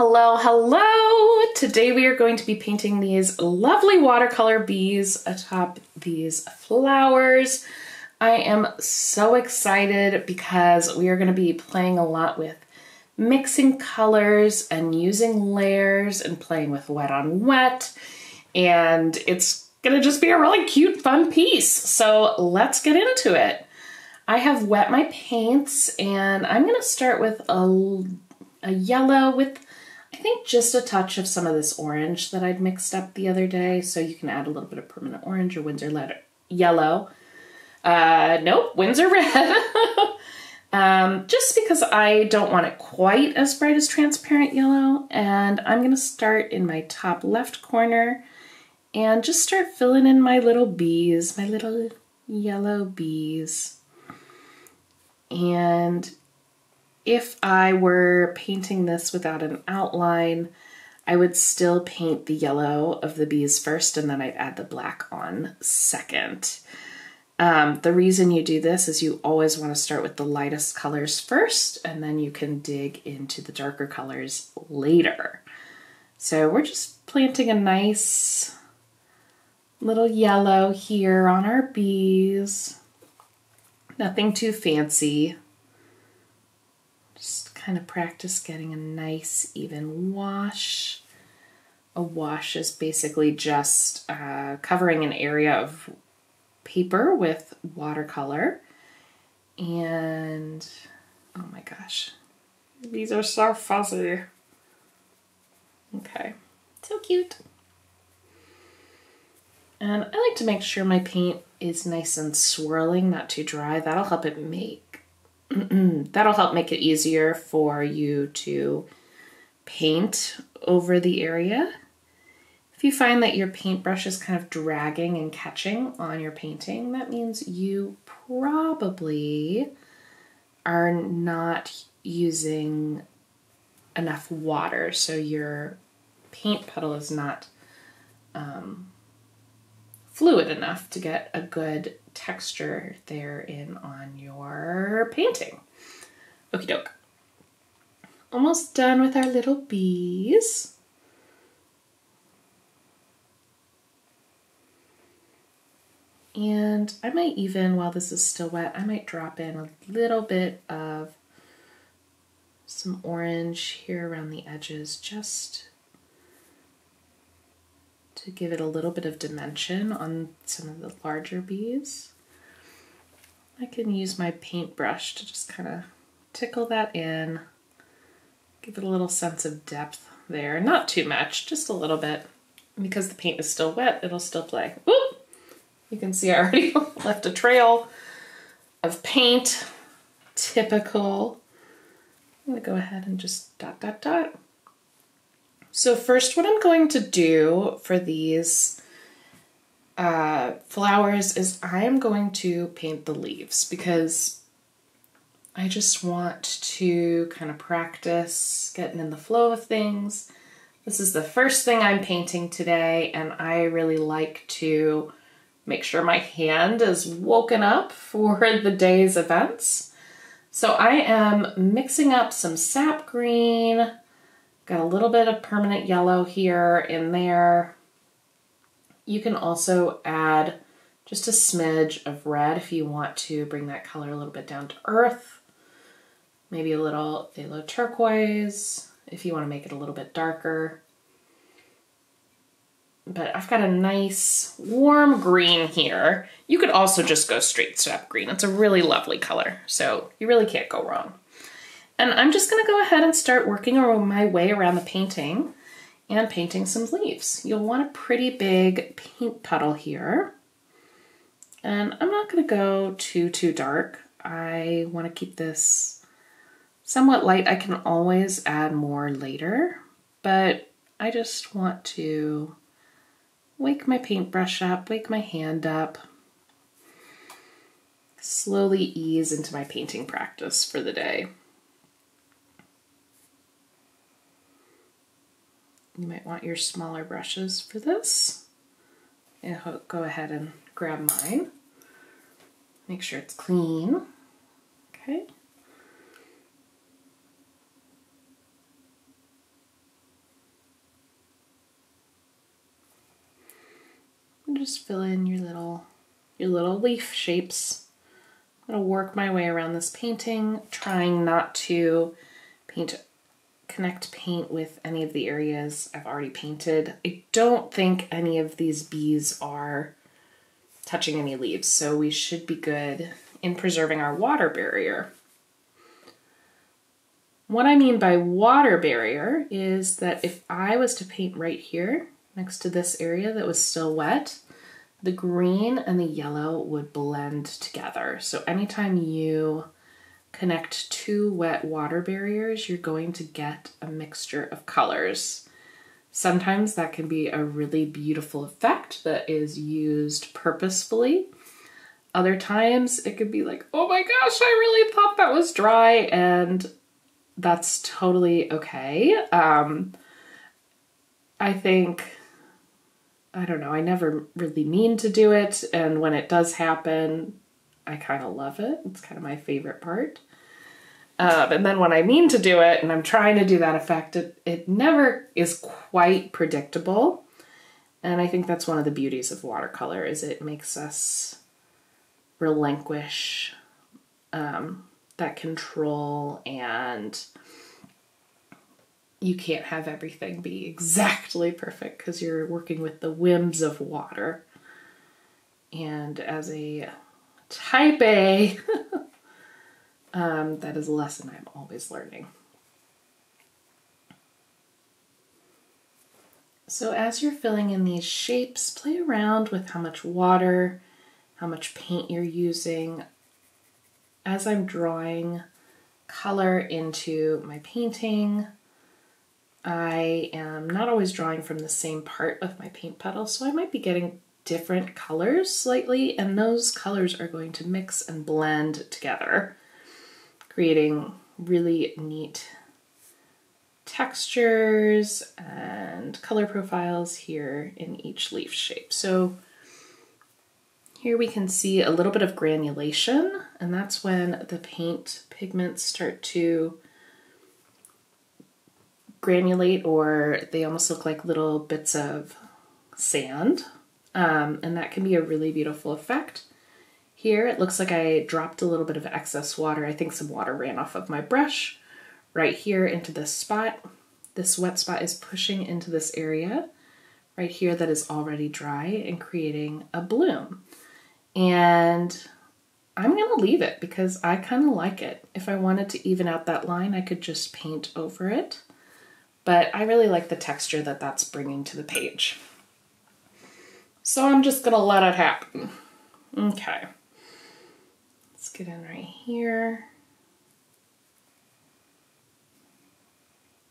Hello, hello! Today we are going to be painting these lovely watercolor bees atop these flowers. I am so excited because we are going to be playing a lot with mixing colors and using layers and playing with wet on wet. And it's going to just be a really cute, fun piece. So let's get into it. I have wet my paints and I'm going to start with a yellow with, I think, just a touch of some of this orange that I'd mixed up the other day. So you can add a little bit of permanent orange or Winsor yellow. Nope, Winsor red. Just because I don't want it quite as bright as transparent yellow. And I'm going to start in my top left corner and just start filling in my little bees, my little yellow bees. And if I were painting this without an outline, I would still paint the yellow of the bees first and then I'd add the black on second. The reason you do this is you always want to start with the lightest colors first and then you can dig into the darker colors later. So we're just planting a nice little yellow here on our bees. Nothing too fancy. Just kind of practice getting a nice even wash. A wash is basically just covering an area of paper with watercolor. And oh my gosh, these are so fuzzy. Okay, so cute. And I like to make sure my paint is nice and swirling, not too dry. That'll help it make it easier for you to paint over the area. If you find that your paintbrush is kind of dragging and catching on your painting, that means you probably are not using enough water. So your paint puddle is not fluid enough to get a good texture there in on your painting. Okie doke. Almost done with our little bees. And I might even, while this is still wet, I might drop in a little bit of some orange here around the edges, just to give it a little bit of dimension on some of the larger bees. I can use my paintbrush to just kind of tickle that in, give it a little sense of depth there. Not too much, just a little bit. Because the paint is still wet, it'll still play. Whoop! You can see I already left a trail of paint. Typical. I'm gonna go ahead and just dot, dot, dot. So first, what I'm going to do for these flowers is I am going to paint the leaves because I just want to kind of practice getting in the flow of things. This is the first thing I'm painting today, and I really like to make sure my hand is woken up for the day's events. So I am mixing up some sap green. Got a little bit of permanent yellow here in there. You can also add just a smidge of red if you want to bring that color a little bit down to earth. Maybe a little phthalo turquoise if you want to make it a little bit darker. But I've got a nice warm green here. You could also just go straight sap green. It's a really lovely color, so you really can't go wrong. And I'm just gonna go ahead and start working my way around the painting and painting some leaves. You'll want a pretty big paint puddle here. And I'm not gonna go too dark. I wanna keep this somewhat light. I can always add more later, but I just want to wake my paintbrush up, wake my hand up, slowly ease into my painting practice for the day. You might want your smaller brushes for this. And go ahead and grab mine. Make sure it's clean. Okay. just fill in your little leaf shapes. I'm gonna work my way around this painting, trying not to connect paint with any of the areas I've already painted. I don't think any of these bees are touching any leaves, so we should be good in preserving our water barrier. What I mean by water barrier is that if I was to paint right here next to this area that was still wet, the green and the yellow would blend together. So anytime you connect two wet water barriers, you're going to get a mixture of colors. Sometimes that can be a really beautiful effect that is used purposefully. Other times it could be like, oh my gosh, I really thought that was dry, and that's totally okay. I think, I don't know, I never really mean to do it, and when it does happen, I kind of love it. It's kind of my favorite part. And then when I mean to do it and I'm trying to do that effect, it never is quite predictable. And I think that's one of the beauties of watercolor, is it makes us relinquish that control, and you can't have everything be exactly perfect because you're working with the whims of water. And as a type A, that is a lesson I'm always learning. So as you're filling in these shapes, play around with how much water, how much paint you're using. As I'm drawing color into my painting, I am not always drawing from the same part of my paint petal, so I might be getting different colors slightly, and those colors are going to mix and blend together, creating really neat textures and color profiles here in each leaf shape. So here we can see a little bit of granulation, and that's when the paint pigments start to granulate, or they almost look like little bits of sand, and that can be a really beautiful effect. Here it looks like I dropped a little bit of excess water. I think some water ran off of my brush right here into this spot. This wet spot is pushing into this area right here that is already dry and creating a bloom. And I'm gonna leave it because I kind of like it. If I wanted to even out that line, I could just paint over it. But I really like the texture that that's bringing to the page. So I'm just gonna let it happen. Okay. Let's get in right here.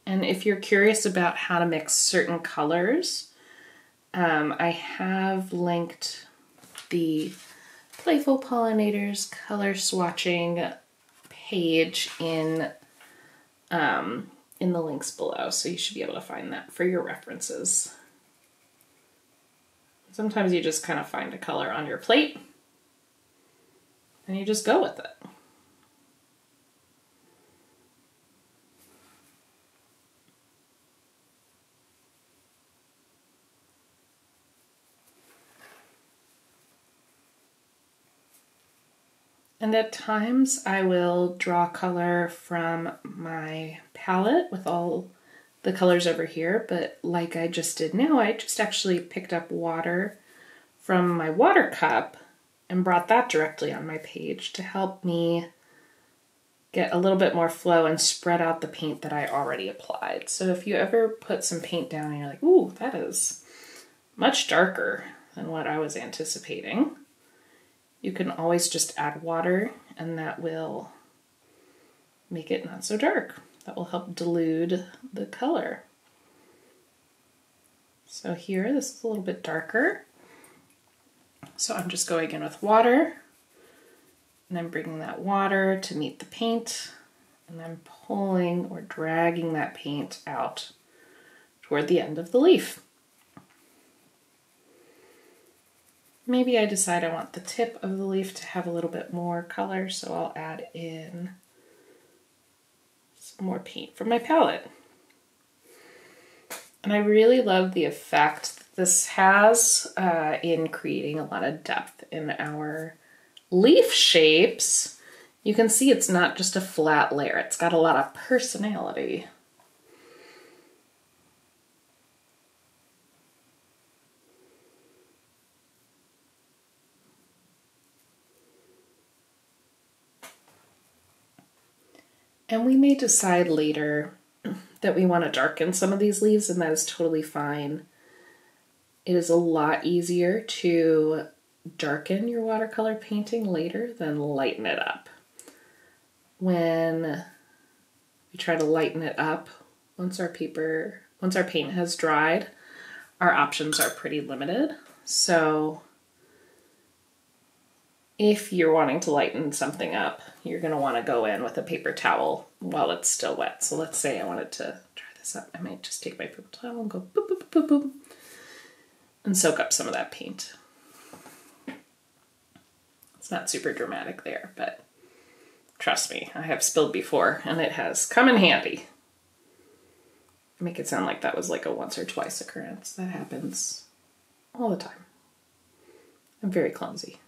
And if you're curious about how to mix certain colors, I have linked the Playful Pollinators color swatching page in the links below, so you should be able to find that for your references. Sometimes you just kind of find a color on your plate and you just go with it. And at times I will draw color from my palette with all the colors over here, but like I just did now, I just actually picked up water from my water cup and brought that directly on my page to help me get a little bit more flow and spread out the paint that I already applied. So if you ever put some paint down and you're like, ooh, that is much darker than what I was anticipating, you can always just add water and that will make it not so dark. That will help dilute the color. So here, this is a little bit darker. So I'm just going in with water, and I'm bringing that water to meet the paint, and I'm pulling or dragging that paint out toward the end of the leaf. Maybe I decide I want the tip of the leaf to have a little bit more color, so I'll add in some more paint from my palette. And I really love the effect this has in creating a lot of depth in our leaf shapes. You can see it's not just a flat layer. It's got a lot of personality. And we may decide later that we want to darken some of these leaves, and that is totally fine. It is a lot easier to darken your watercolor painting later than lighten it up. When we try to lighten it up, once our paint has dried, our options are pretty limited. So if you're wanting to lighten something up, you're going to want to go in with a paper towel while it's still wet. So let's say I wanted to try this up. I might just take my paper towel and go boop, boop, boop, boop, and soak up some of that paint. It's not super dramatic there, but trust me, I have spilled before and it has come in handy. Make it sound like that was like a once or twice occurrence. That happens all the time. I'm very clumsy.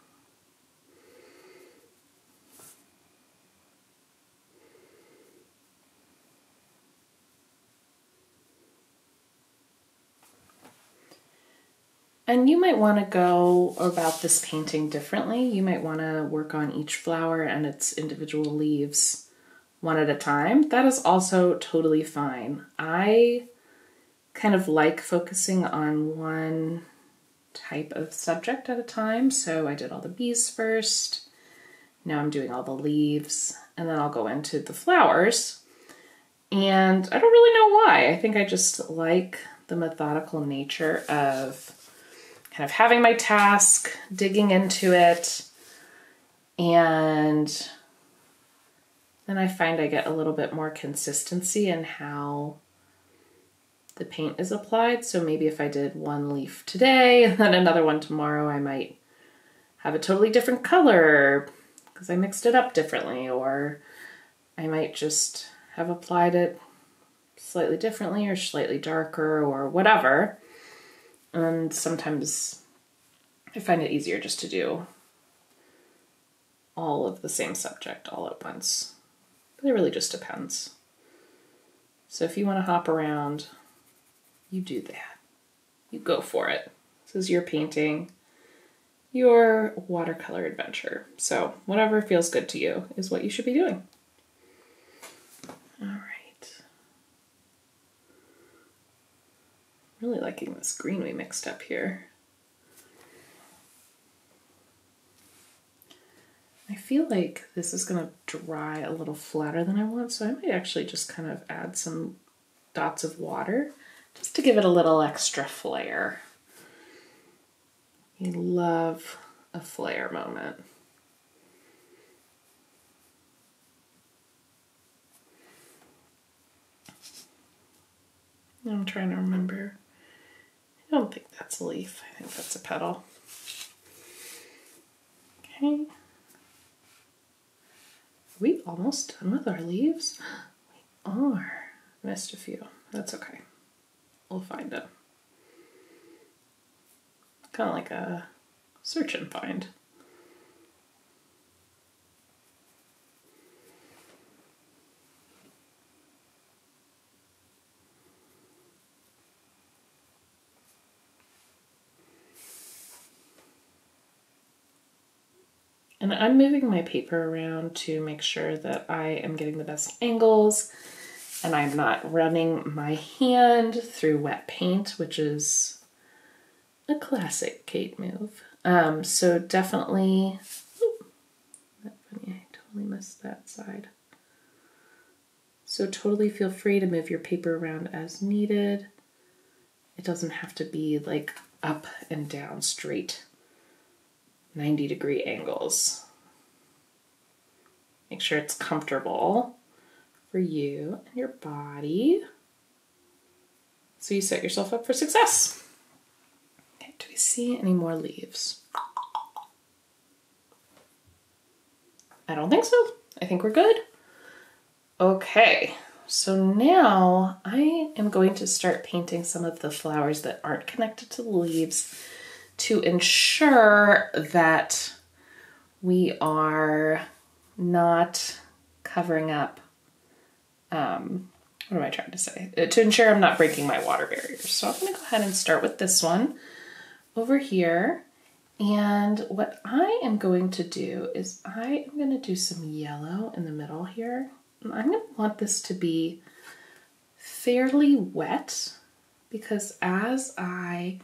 And you might want to go about this painting differently. You might want to work on each flower and its individual leaves one at a time. That is also totally fine. I kind of like focusing on one type of subject at a time. So I did all the bees first. Now I'm doing all the leaves, and then I'll go into the flowers. And I don't really know why. I think I just like the methodical nature of kind of having my task, digging into it, and then I find I get a little bit more consistency in how the paint is applied. So maybe if I did one leaf today and then another one tomorrow, I might have a totally different color because I mixed it up differently, or I might just have applied it slightly differently or slightly darker or whatever. And sometimes I find it easier just to do all of the same subject all at once. But it really just depends. So if you want to hop around, you do that. You go for it. This is your painting, your watercolor adventure. So whatever feels good to you is what you should be doing. All right. Really liking this green we mixed up here. I feel like this is going to dry a little flatter than I want, so I might actually just kind of add some dots of water just to give it a little extra flair. You love a flair moment. I'm trying to remember. I don't think that's a leaf. I think that's a petal. Okay. Are we almost done with our leaves? We are. Missed a few. That's okay. We'll find them. Kind of like a search and find. And I'm moving my paper around to make sure that I am getting the best angles and I'm not running my hand through wet paint, which is a classic Kate move. So definitely, that's funny, I totally missed that side. So totally feel free to move your paper around as needed. It doesn't have to be like up and down straight 90-degree angles. Make sure it's comfortable for you and your body so you set yourself up for success. Okay, do we see any more leaves? I don't think so. I think we're good. Okay, So now I am going to start painting some of the flowers that aren't connected to the leaves to ensure that we are not covering up, what am I trying to say? To ensure I'm not breaking my water barriers. So I'm gonna go ahead and start with this one over here. And what I am going to do is I am gonna do some yellow in the middle here. And I'm gonna want this to be fairly wet because as I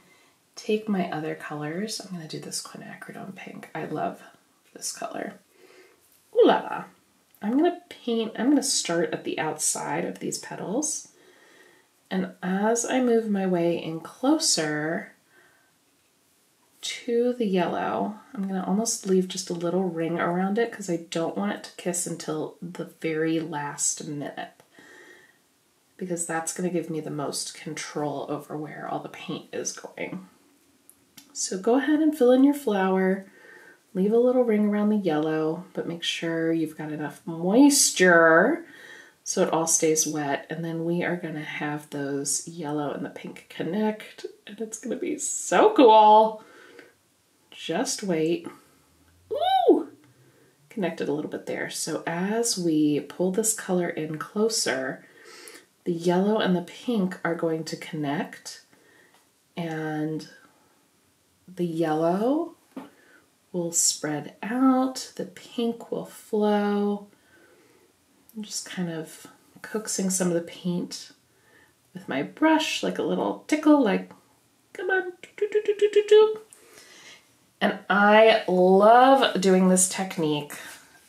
take my other colors, I'm gonna do this quinacridone pink. I love this color. Ooh la la. I'm gonna start at the outside of these petals. And as I move my way in closer to the yellow, I'm gonna almost leave just a little ring around it because I don't want it to kiss until the very last minute, because that's gonna give me the most control over where all the paint is going. So go ahead and fill in your flower. Leave a little ring around the yellow, but make sure you've got enough moisture so it all stays wet. And then we are gonna have those yellow and the pink connect, and it's gonna be so cool. Just wait. Ooh! Connected a little bit there. So as we pull this color in closer, the yellow and the pink are going to connect, and the yellow will spread out, the pink will flow. I'm just kind of coaxing some of the paint with my brush, like a little tickle, like, come on, do, do, do, do, do, do. And I love doing this technique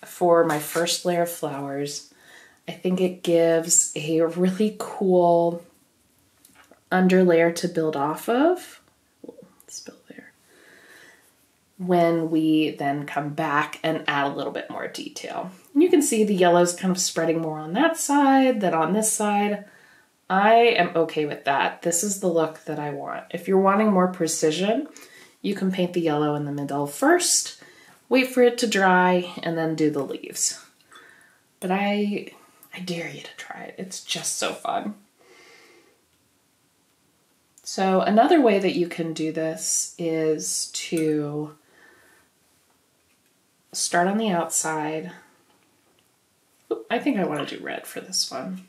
for my first layer of flowers. I think it gives a really cool underlayer to build off of. Spill there. When we then come back and add a little bit more detail. And you can see the yellow's kind of spreading more on that side than on this side. I am okay with that. This is the look that I want. If you're wanting more precision, you can paint the yellow in the middle first, wait for it to dry, and then do the leaves. But I dare you to try it. It's just so fun. So another way that you can do this is to start on the outside. Oop, I think I want to do red for this one.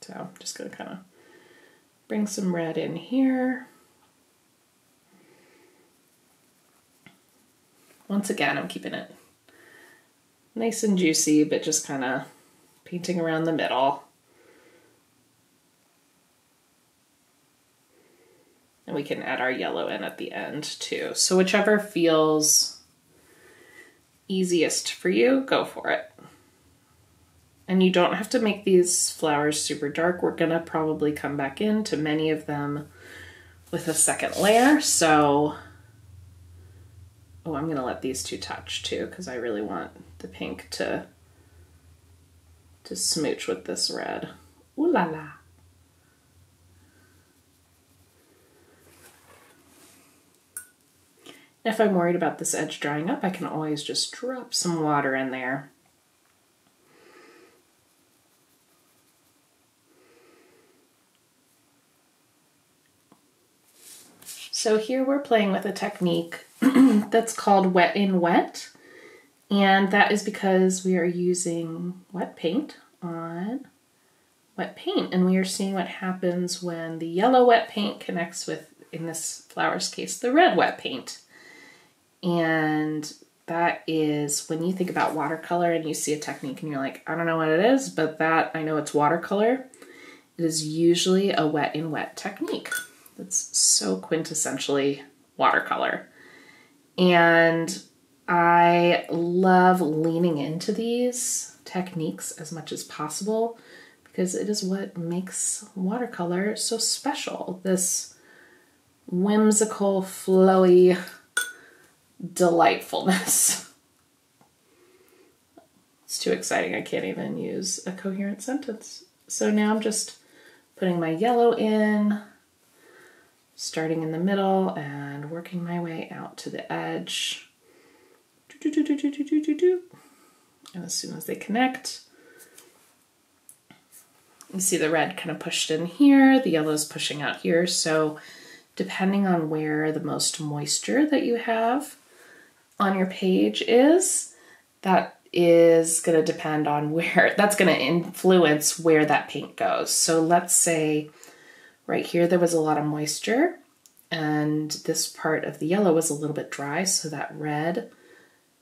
So I'm just going to kind of bring some red in here. Once again, I'm keeping it nice and juicy, but just kind of painting around the middle. And we can add our yellow in at the end too. So whichever feels easiest for you, go for it. And you don't have to make these flowers super dark. We're gonna probably come back into many of them with a second layer. So, oh, I'm gonna let these two touch too, because I really want the pink to smooch with this red. Ooh la la. If I'm worried about this edge drying up, I can always just drop some water in there. So here we're playing with a technique that's called wet in wet, and that is because we are using wet paint on wet paint, and we are seeing what happens when the yellow wet paint connects with, in this flower's case, the red wet paint. And that is when you think about watercolor and you see a technique and you're like, I don't know what it is, but that I know it's watercolor. It is usually a wet in wet technique. It's so quintessentially watercolor. And I love leaning into these techniques as much as possible because it is what makes watercolor so special. This whimsical, flowy delightfulness. It's too exciting. I can't even use a coherent sentence. So now I'm just putting my yellow in, starting in the middle and working my way out to the edge. And as soon as they connect, You see the red kind of pushed in here, the yellow's pushing out here. So depending on where the most moisture that you have on your page is, that is going to depend on where, that's going to influence where that paint goes. So let's say right here there was a lot of moisture and this part of the yellow was a little bit dry, so that red,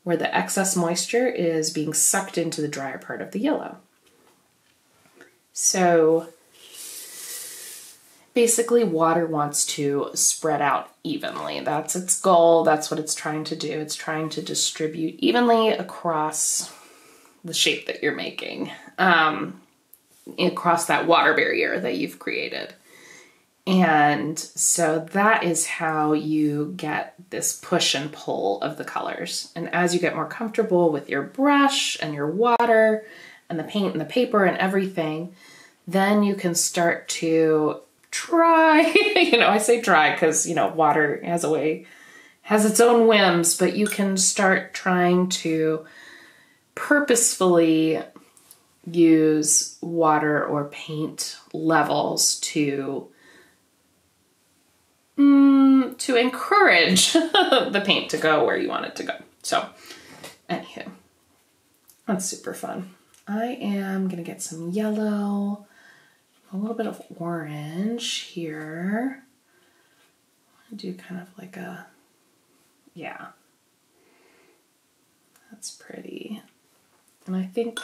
where the excess moisture is being sucked into the drier part of the yellow. So basically water wants to spread out evenly. That's its goal. That's what it's trying to do. It's trying to distribute evenly across the shape that you're making, across that water barrier that you've created. And so that is how you get this push and pull of the colors. And as you get more comfortable with your brush and your water and the paint and the paper and everything, then you can start to try, I say try because, water has its own whims, but you can start trying to purposefully use water or paint levels to encourage the paint to go where you want it to go. So anywho, that's super fun. I am gonna get some yellow, a little bit of orange here. I do kind of like a, yeah, that's pretty. And I think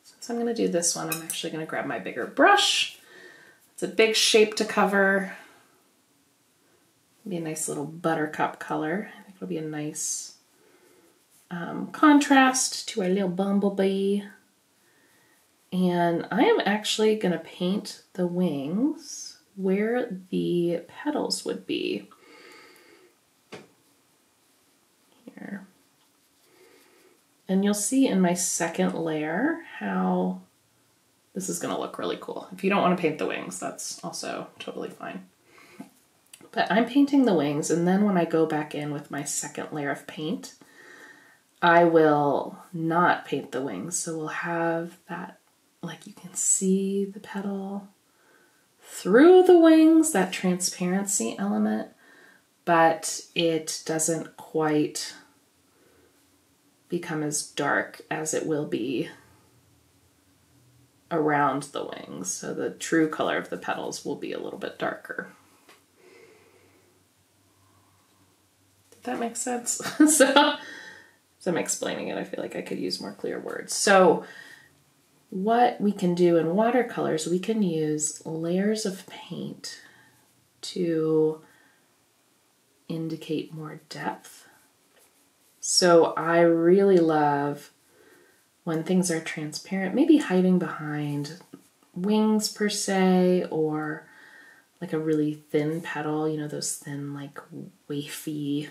since I'm gonna do this one, I'm actually gonna grab my bigger brush. It's a big shape to cover. Be a nice little buttercup color. I think it'll be a nice contrast to our little bumblebee. And I am actually gonna paint the wings where the petals would be. Here. And you'll see in my second layer how this is gonna look really cool. If you don't wanna paint the wings, that's also totally fine. But I'm painting the wings, and then when I go back in with my second layer of paint, I will not paint the wings. So we'll have that, like you can see the petal through the wings, that transparency element, but it doesn't quite become as dark as it will be around the wings. So the true color of the petals will be a little bit darker. That makes sense. So as I'm explaining it, I feel like I could use more clear words. So what we can do in watercolors, we can use layers of paint to indicate more depth. So I really love when things are transparent, maybe hiding behind wings per se, or like a really thin petal, those thin, like wafy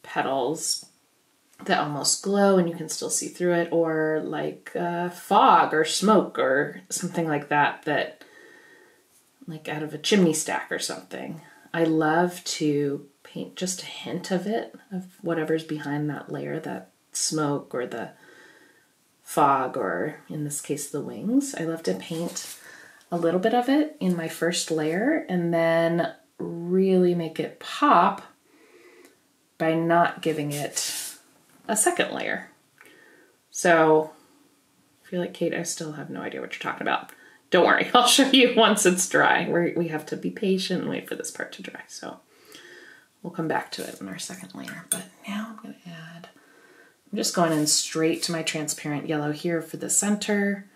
petals that almost glow and you can still see through it, or like fog or smoke or something like that, like out of a chimney stack or something. I love to paint just a hint of it, of whatever's behind that layer, that smoke or the fog, or in this case the wings. I love to paint a little bit of it in my first layer and then really make it pop by not giving it a second layer. So I feel like, Kate, I still have no idea what you're talking about. Don't worry, I'll show you once it's dry. We have to be patient and wait for this part to dry. So we'll come back to it in our second layer. But now I'm gonna add, I'm just going in straight to my transparent yellow here for the center.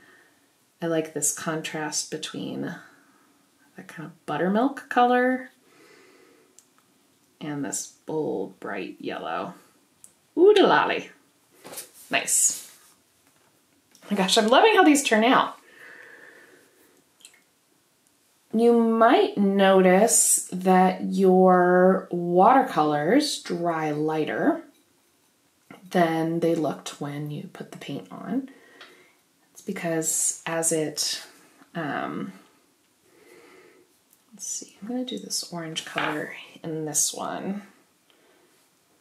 I like this contrast between that kind of buttermilk color and this bold, bright yellow. Ooh-da-lolly. Nice. Oh my gosh, I'm loving how these turn out. You might notice that your watercolors dry lighter than they looked when you put the paint on. It's because as it, let's see, I'm gonna do this orange color in this one.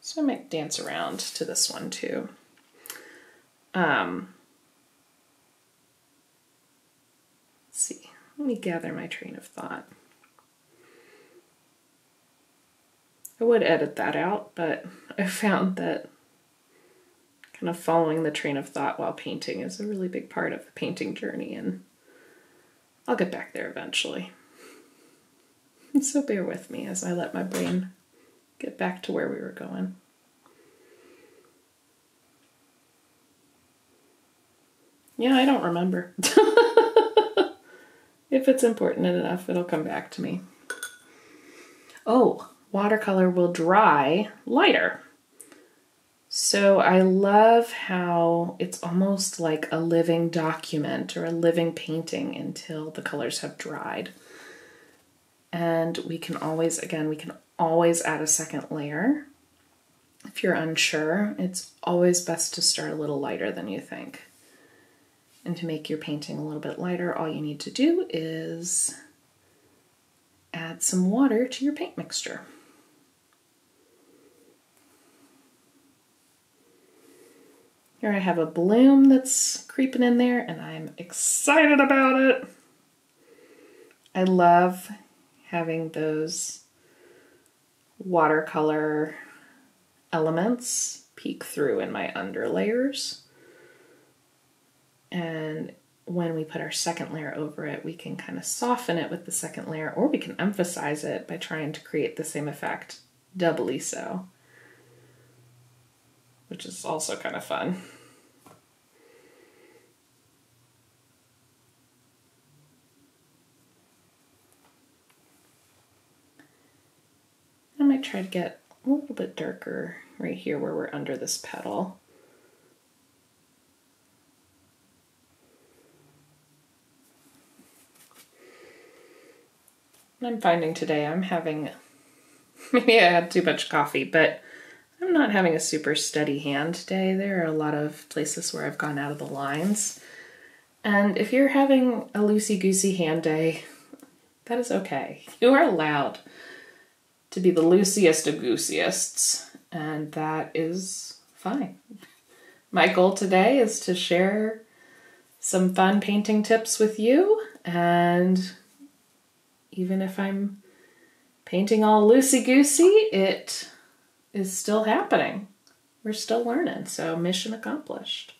So I might dance around to this one too. Let's see, Let me gather my train of thought. I would edit that out, but I found that kind of following the train of thought while painting is a really big part of the painting journey, and I'll get back there eventually. So bear with me as I let my brain get back to where we were going. Yeah, I don't remember. If it's important enough, it'll come back to me. Oh, watercolor will dry lighter. So I love how it's almost like a living document or a living painting until the colors have dried. And we can always, again, we can always add a second layer. If you're unsure, it's always best to start a little lighter than you think. And to make your painting a little bit lighter, all you need to do is add some water to your paint mixture. Here I have a bloom that's creeping in there, and I'm excited about it. I love having those watercolor elements peek through in my underlayers. And when we put our second layer over it, we can kind of soften it with the second layer, or we can emphasize it by trying to create the same effect doubly so, which is also kind of fun. I might try to get a little bit darker right here where we're under this petal. I'm finding today I'm having, maybe I had too much coffee, but I'm not having a super steady hand today. There are a lot of places where I've gone out of the lines. And if you're having a loosey-goosey hand day, that is okay. You are allowed to be the loosiest of gooseists, and that is fine. My goal today is to share some fun painting tips with you, and even if I'm painting all loosey-goosey, it is still happening. We're still learning, so mission accomplished.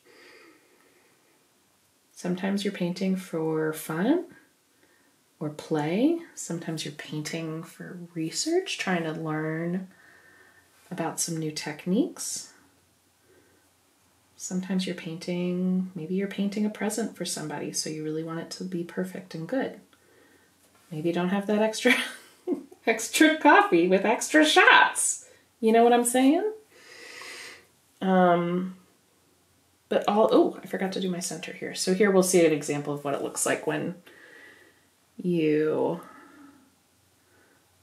Sometimes you're painting for fun or play. Sometimes you're painting for research, trying to learn about some new techniques. Sometimes you're painting, maybe you're painting a present for somebody, so you really want it to be perfect and good. Maybe you don't have that extra coffee with extra shots. You know what I'm saying? But oh, I forgot to do my center here. So here we'll see an example of what it looks like when you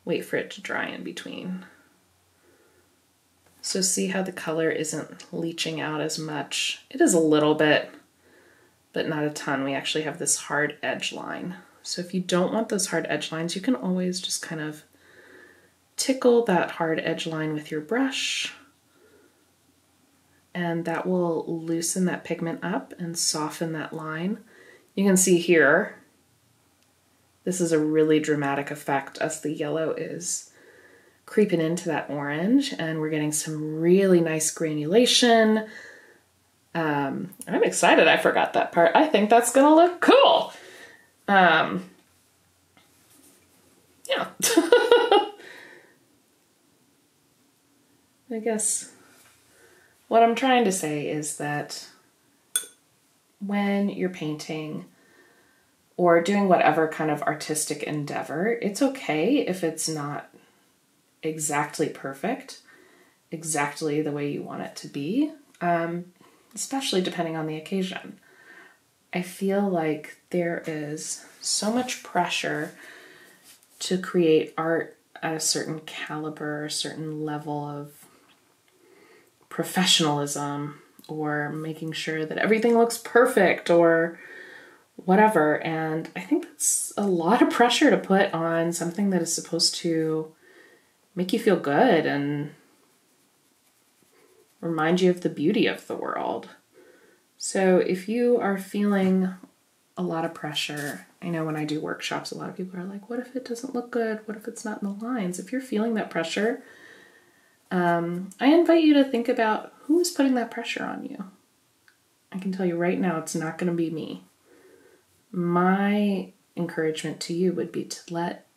wait for it to dry in between. So see how the color isn't leaching out as much. It is a little bit, but not a ton. We actually have this hard edge line. So if you don't want those hard edge lines, you can always just kind of tickle that hard edge line with your brush, and that will loosen that pigment up and soften that line. You can see here, this is a really dramatic effect as the yellow is creeping into that orange, and we're getting some really nice granulation. I'm excited I forgot that part. I think that's gonna look cool. Yeah. I guess what I'm trying to say is that when you're painting or doing whatever kind of artistic endeavor, it's okay if it's not exactly perfect, exactly the way you want it to be, especially depending on the occasion. I feel like there is so much pressure to create art at a certain caliber, a certain level of professionalism, or making sure that everything looks perfect or whatever. And I think that's a lot of pressure to put on something that is supposed to make you feel good and remind you of the beauty of the world. So if you are feeling a lot of pressure. I know when I do workshops, a lot of people are like, what if it doesn't look good? What if it's not in the lines? If you're feeling that pressure, I invite you to think about who is putting that pressure on you. I can tell you right now, it's not going to be me. My encouragement to you would be to let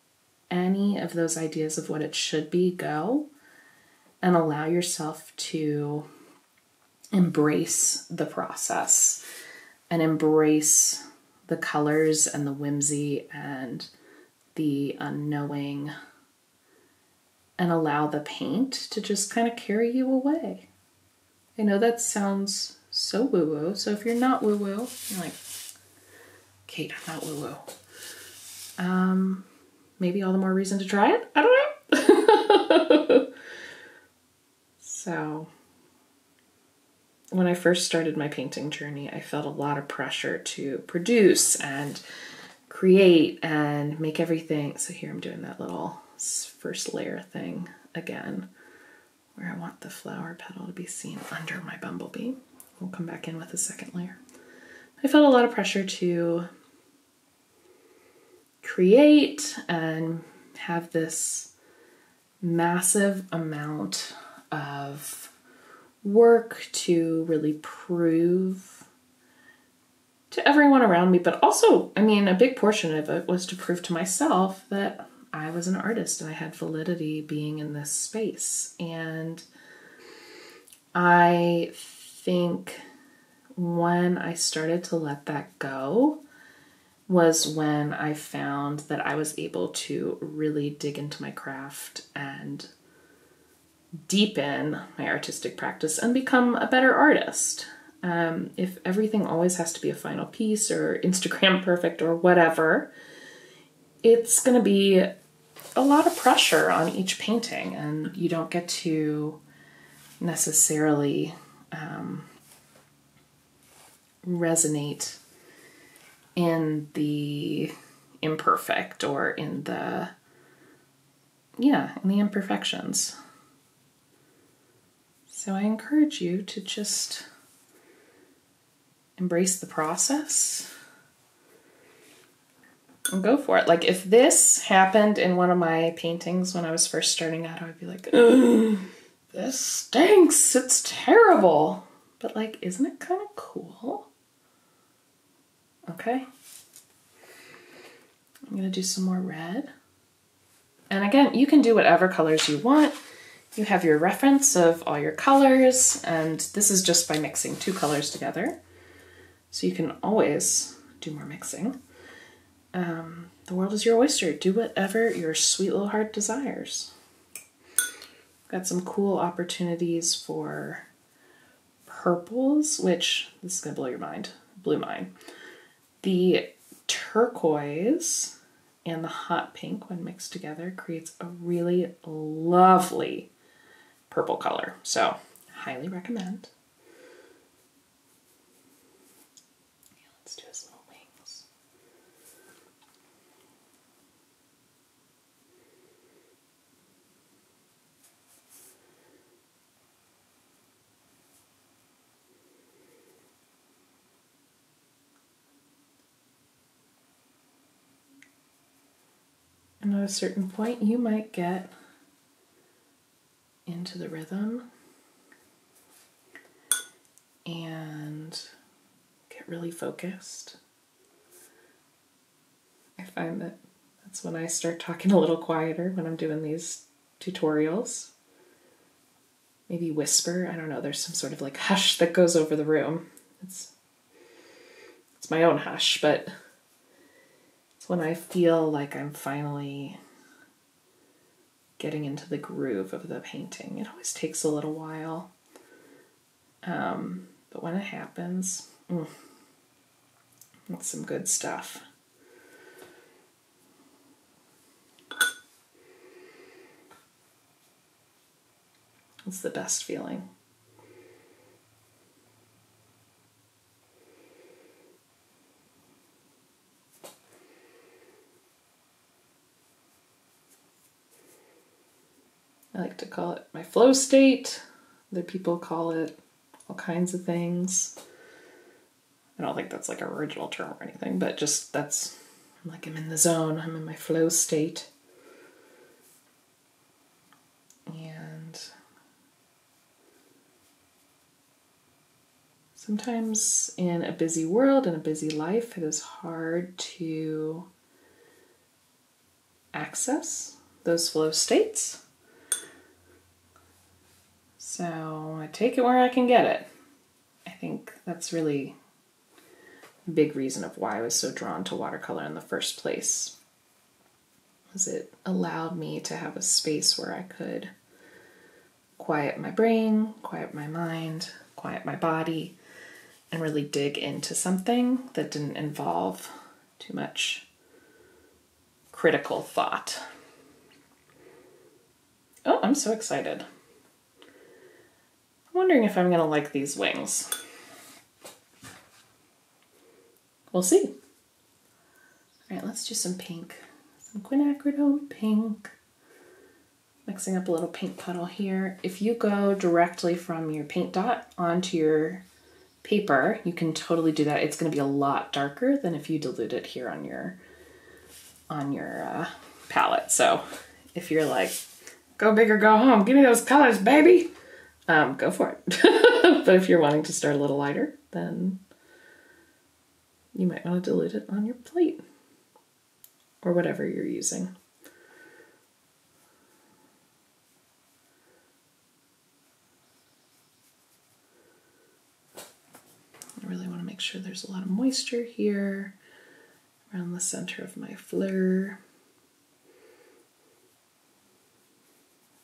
any of those ideas of what it should be go and allow yourself to embrace the process and embrace the colors and the whimsy and the unknowing, and allow the paint to just kind of carry you away. I know that sounds so woo-woo, so if you're not woo-woo, you're like, Kate, I'm not woo-woo. Maybe all the more reason to try it? I don't know. So, when I first started my painting journey, I felt a lot of pressure to produce and create and make everything. So here I'm doing that little first layer thing again, where I want the flower petal to be seen under my bumblebee. We'll come back in with a second layer. I felt a lot of pressure to create and have this massive amount of work to really prove to everyone around me, but also, I mean, a big portion of it was to prove to myself that I was an artist and I had validity being in this space. And I think when I started to let that go was when I found that I was able to really dig into my craft and deepen my artistic practice and become a better artist. If everything always has to be a final piece or Instagram perfect or whatever, it's going to be a lot of pressure on each painting, and you don't get to necessarily resonate in the imperfect or in the imperfections. So I encourage you to just embrace the process and go for it. Like, if this happened in one of my paintings when I was first starting out, I would be like, ugh, this stinks, it's terrible. But like, isn't it kind of cool? Okay. I'm gonna do some more red. And again, you can do whatever colors you want. You have your reference of all your colors, and this is just by mixing two colors together. So you can always do more mixing. The world is your oyster. Do whatever your sweet little heart desires. Got some cool opportunities for purples, which, this is gonna blow your mind, blew mine. The turquoise and the hot pink, when mixed together, creates a really lovely purple color. So, highly recommend. Okay, let's do his little wings. And at a certain point, you might get into the rhythm and get really focused. I find that that's when I start talking a little quieter when I'm doing these tutorials. Maybe whisper, I don't know, there's some sort of like hush that goes over the room. It's my own hush, but it's when I feel like I'm finally getting into the groove of the painting. It always takes a little while, but when it happens, that's some good stuff. It's the best feeling. I like to call it my flow state. Other people call it all kinds of things. I don't think that's like an original term or anything, but just that's, like I'm in the zone, I'm in my flow state. And sometimes in a busy world, in a busy life, it is hard to access those flow states. So I take it where I can get it. I think that's really a big reason of why I was so drawn to watercolor in the first place. Was it allowed me to have a space where I could quiet my brain, quiet my mind, quiet my body, and really dig into something that didn't involve too much critical thought. Oh, I'm so excited. I'm wondering if I'm gonna like these wings. We'll see. All right, let's do some pink. Some quinacridone pink. Mixing up a little paint puddle here. If you go directly from your paint dot onto your paper, you can totally do that. It's gonna be a lot darker than if you dilute it here on your palette. So if you're like, go big or go home, give me those colors, baby, go for it. But if you're wanting to start a little lighter, then you might want to dilute it on your plate or whatever you're using. I really want to make sure there's a lot of moisture here around the center of my fleur.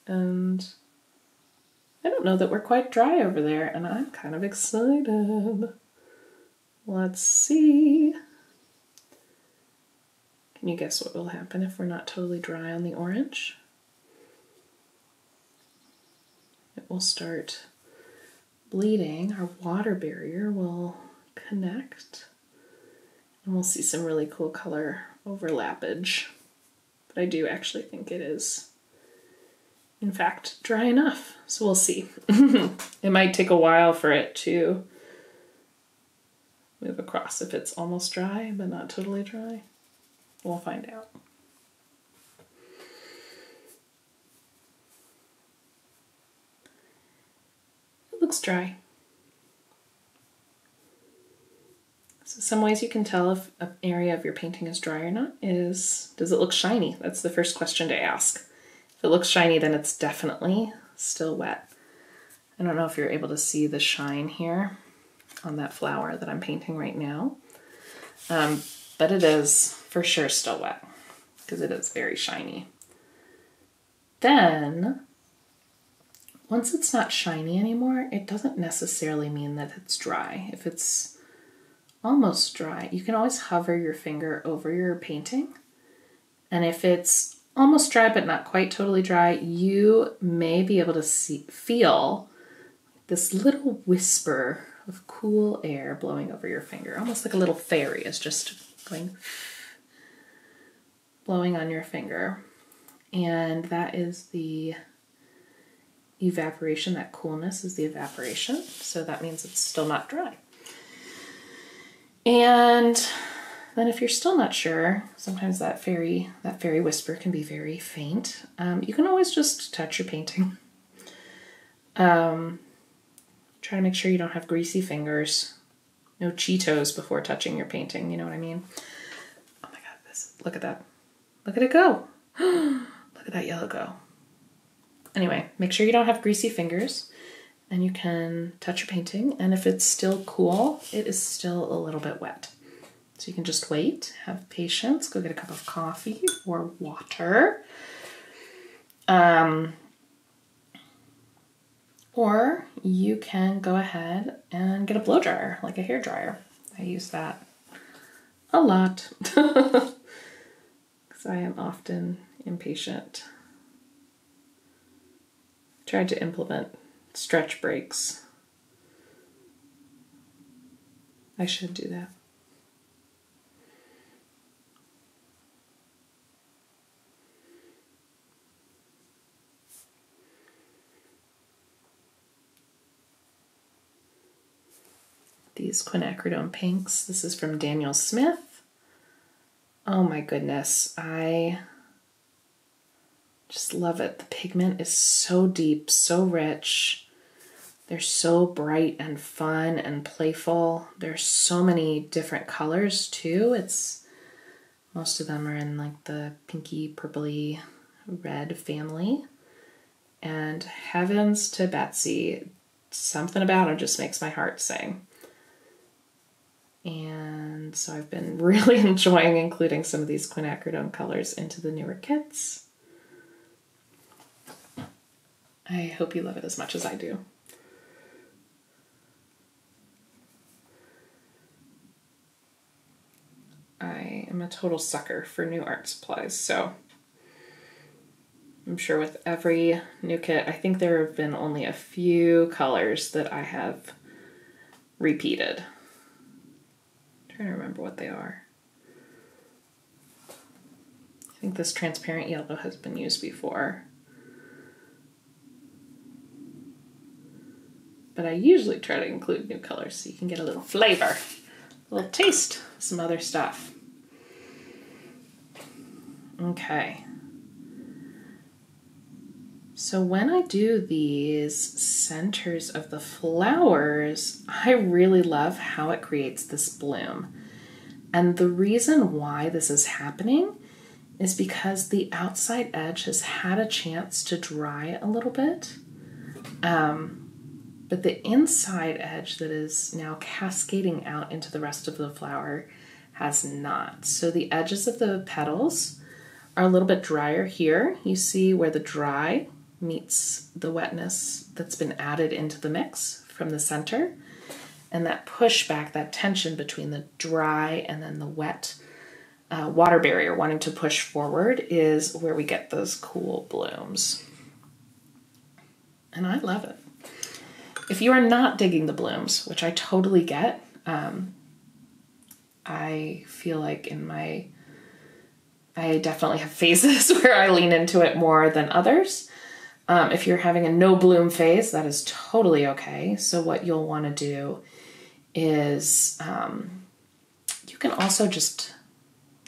And I don't know that we're quite dry over there, and I'm kind of excited. Let's see. Can you guess what will happen if we're not totally dry on the orange? It will start bleeding. Our water barrier will connect, and we'll see some really cool color overlappage. But I do actually think it is, in fact, dry enough. So we'll see. It might take a while for it to move across if it's almost dry, but not totally dry. We'll find out. It looks dry. So some ways you can tell if an area of your painting is dry or not is, does it look shiny? That's the first question to ask. If it looks shiny, then it's definitely still wet. I don't know if you're able to see the shine here on that flower that I'm painting right now, but it is for sure still wet because it is very shiny. Then, once it's not shiny anymore, it doesn't necessarily mean that it's dry. If it's almost dry, you can always hover your finger over your painting, and if it's almost dry but not quite totally dry, you may be able to feel this little whisper of cool air blowing over your finger, almost like a little fairy is just going, blowing on your finger. And that is the evaporation, that coolness is the evaporation, so that means it's still not dry. And then if you're still not sure, sometimes that fairy whisper can be very faint. You can always just touch your painting. Try to make sure you don't have greasy fingers. No Cheetos before touching your painting, you know what I mean? Oh my God, look at that. Look at it go. Look at that yellow go. Anyway, make sure you don't have greasy fingers and you can touch your painting. And if it's still cool, it is still a little bit wet. So you can just wait, have patience, go get a cup of coffee or water. Or you can go ahead and get a blow dryer, like a hair dryer. I use that a lot because I am often impatient. Tried to implement stretch breaks. I should do that. these quinacridone pinks. This is from Daniel Smith. Oh my goodness, I just love it. The pigment is so deep, so rich. They're so bright and fun and playful. There's so many different colors too. Most of them are in like the pinky, purpley, red family. And heavens to Betsy, something about them just makes my heart sing. And so I've been really enjoying including some of these quinacridone colors into the newer kits. I hope you love it as much as I do. I am a total sucker for new art supplies, so I'm sure with every new kit, I think there have been only a few colors that I have repeated. I'm trying to remember what they are. I think this transparent yellow has been used before. But I usually try to include new colors so you can get a little flavor, a little taste of some other stuff. Okay. So when I do these centers of the flowers, I really love how it creates this bloom. And the reason why this is happening is because the outside edge has had a chance to dry a little bit. But the inside edge that is now cascading out into the rest of the flower has not. So the edges of the petals are a little bit drier here. You see where the dry meets the wetness that's been added into the mix from the center. And that pushback, that tension between the dry and then the wet water barrier wanting to push forward is where we get those cool blooms. And I love it. If you are not digging the blooms, which I totally get, I feel like I definitely have phases where I lean into it more than others. If you're having a no bloom phase, that is totally okay. So what you'll want to do is you can also just,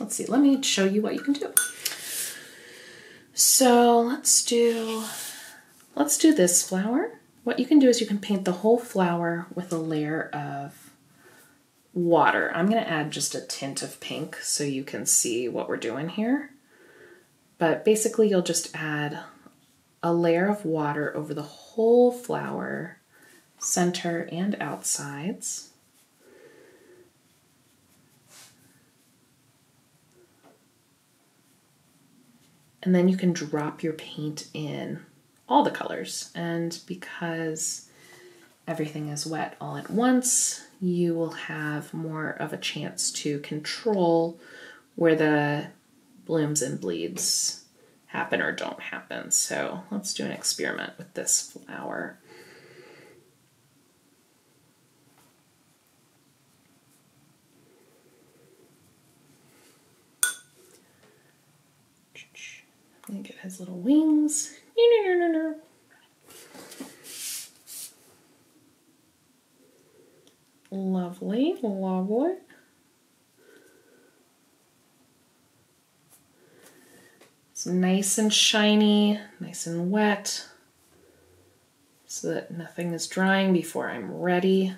let's see, let me show you what you can do. So let's do this flower. What you can do is you can paint the whole flower with a layer of water. I'm going to add just a tint of pink so you can see what we're doing here. But basically you'll just add a layer of water over the whole flower, center and outsides. And then you can drop your paint in all the colors. And because everything is wet all at once, you will have more of a chance to control where the blooms and bleeds happen or don't happen. So let's do an experiment with this flower. Let me get his little wings. Lovely, lovely. It's nice and shiny, nice and wet, so that nothing is drying before I'm ready.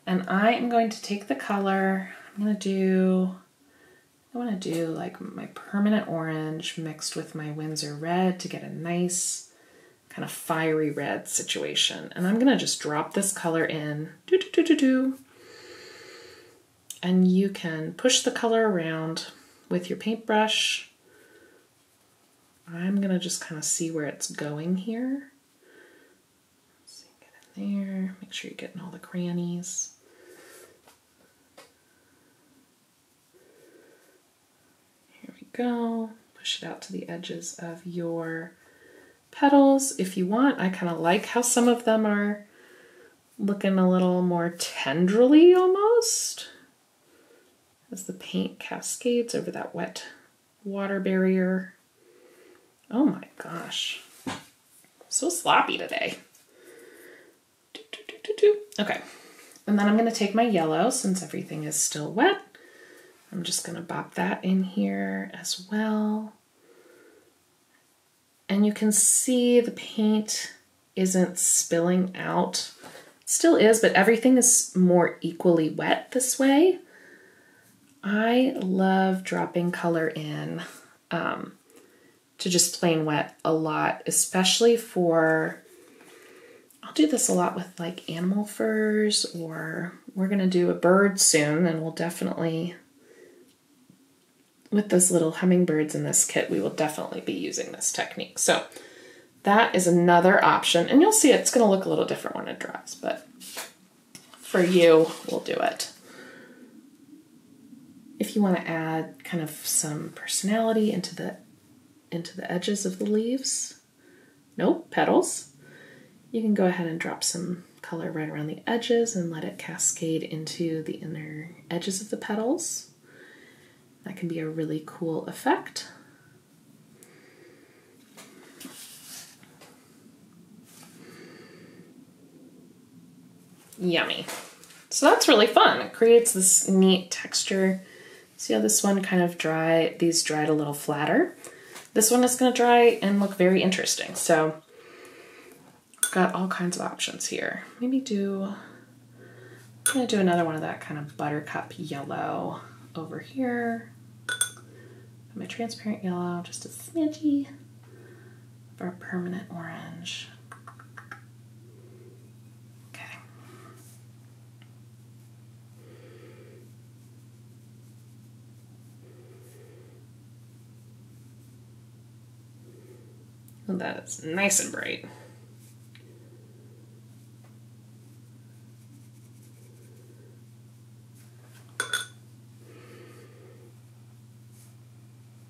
And I am going to take the color, I want to do like my permanent orange mixed with my Winsor red to get a nice kind of fiery red situation. And I'm gonna just drop this color in, and you can push the color around with your paintbrush. I'm gonna just kind of see where it's going here. Let's see, get in there, make sure you're getting all the crannies. Here we go, push it out to the edges of your petals if you want. I kind of like how some of them are looking a little more tendrily almost as the paint cascades over that wet water barrier. Oh my gosh, so sloppy today. Okay, And then I'm going to take my yellow, since everything is still wet. I'm just going to bop that in here as well. And you can see the paint isn't spilling out. It still is, but everything is more equally wet this way. I love dropping color in to just plain wet a lot, especially for, I'll do this a lot with like animal furs, or we're gonna do a bird soon, and we'll definitely, with those little hummingbirds in this kit, we will definitely be using this technique. So that is another option, and you'll see it's gonna look a little different when it dries, but for you, we'll do it. If you want to add kind of some personality into the edges of the leaves, petals, you can go ahead and drop some color right around the edges and let it cascade into the inner edges of the petals. That can be a really cool effect. Yummy. So that's really fun. It creates this neat texture. See how this one kind of these dried a little flatter. This one is going to dry and look very interesting. So I've got all kinds of options here. Maybe I'm going to do another one of that kind of buttercup yellow over here. My transparent yellow, just a smidgy of our permanent orange. And that is nice and bright.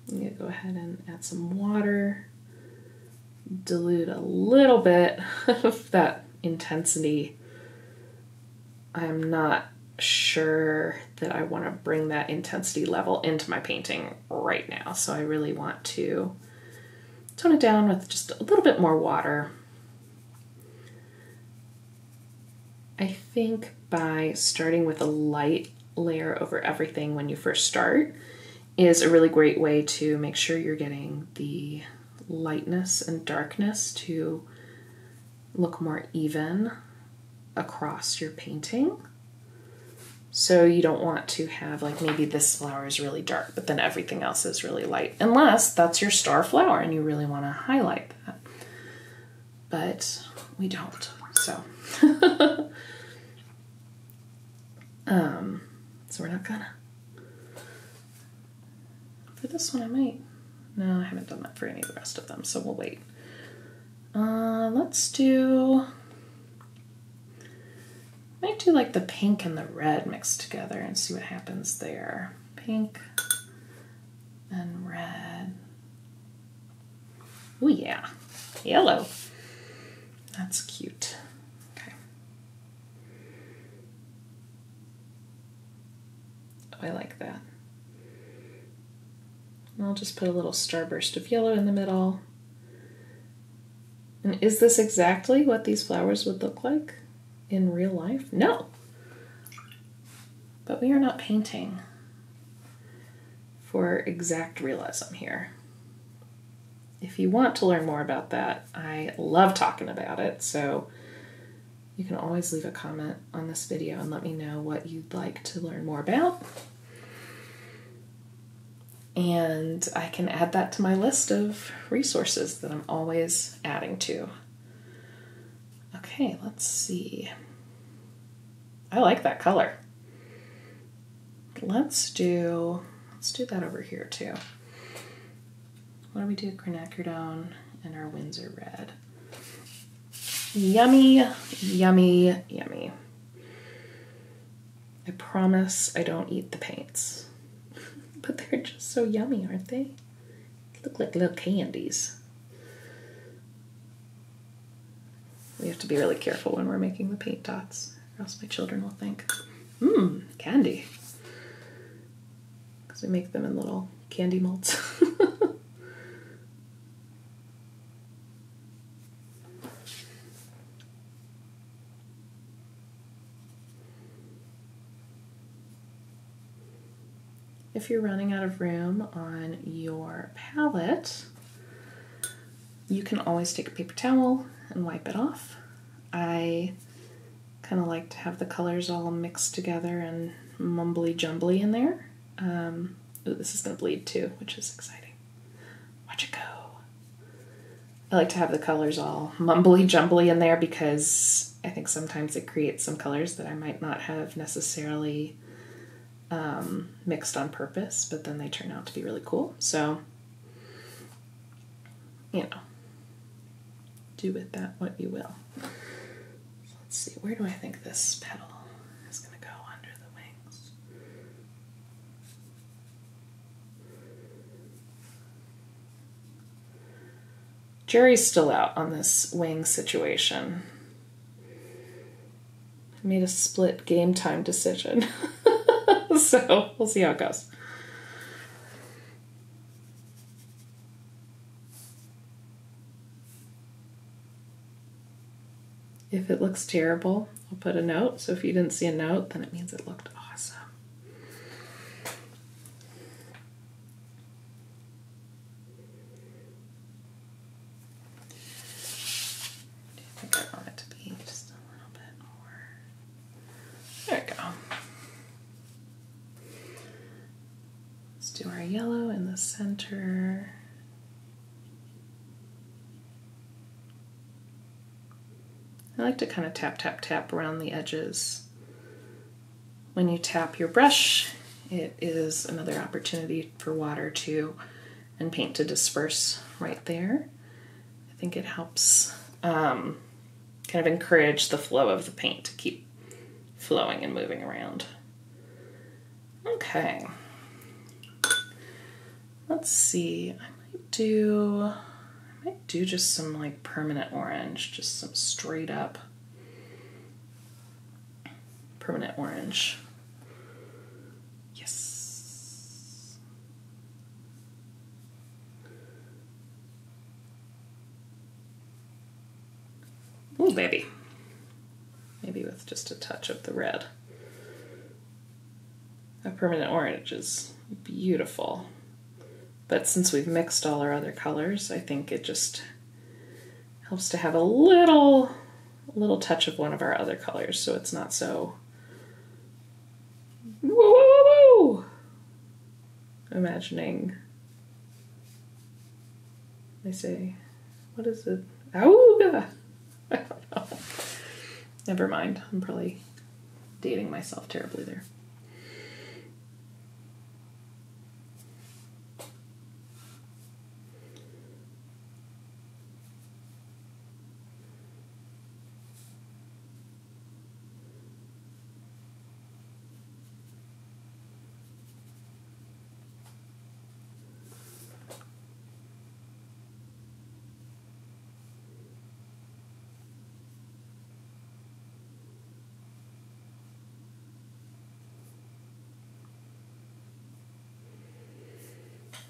I'm going to go ahead and add some water, dilute a little bit of that intensity. I'm not sure that I want to bring that intensity level into my painting right now, so I really want to tone it down with just a little bit more water. I think by starting with a light layer over everything when you first start is a really great way to make sure you're getting the lightness and darkness to look more even across your painting. So you don't want to have like maybe this flower is really dark, but then everything else is really light, unless that's your star flower and you really want to highlight that. But we don't, so. So we're not gonna. For this one I might. No, I haven't done that for any of the rest of them, so we'll wait. Let's do. I might do like the pink and the red mixed together and see what happens there. Pink and red. Oh yeah, yellow. That's cute. Okay. Oh, I like that. And I'll just put a little starburst of yellow in the middle. And is this exactly what these flowers would look like in real life? No. But we are not painting for exact realism here. If you want to learn more about that, I love talking about it, so you can always leave a comment on this video and let me know what you'd like to learn more about. And I can add that to my list of resources that I'm always adding to. Okay, let's see. I like that color. Let's do that over here too. What do we do? Quinacridone and our Windsor red. Yummy, yummy, yummy. I promise I don't eat the paints. But they're just so yummy, aren't they? They look like little candies. We have to be really careful when we're making the paint dots, or else my children will think, candy. Because we make them in little candy molds. if you're running out of room on your palette, you can always take a paper towel and wipe it off. I kind of like to have the colors all mixed together and mumbly jumbly in there. Ooh, this is going to bleed too, which is exciting. Watch it go. I like to have the colors all mumbly jumbly in there because I think sometimes it creates some colors that I might not have necessarily mixed on purpose, but then they turn out to be really cool. So, you know, do with that what you will. So let's see, where do I think this petal is going to go under the wings? Jury's still out on this wing situation. I made a split game time decision. So we'll see how it goes. If it looks terrible, I'll put a note. So if you didn't see a note, then it means it looked awesome. I think I want it to be just a little bit more. There we go. Let's do our yellow in the center. I like to kind of tap, tap, tap around the edges. When you tap your brush, it is another opportunity for water and paint to disperse right there. I think it helps kind of encourage the flow of the paint to keep flowing and moving around. Okay. Let's see, I might do just some like permanent orange, just some straight up permanent orange. Yes. Ooh, baby. Maybe with just a touch of the red. A permanent orange is beautiful. But since we've mixed all our other colors, I think it just helps to have a little touch of one of our other colors, so it's not so woo, woo, woo, woo. Imagining, they say, what is it? Auga! I don't know. Never mind, I'm probably dating myself terribly there.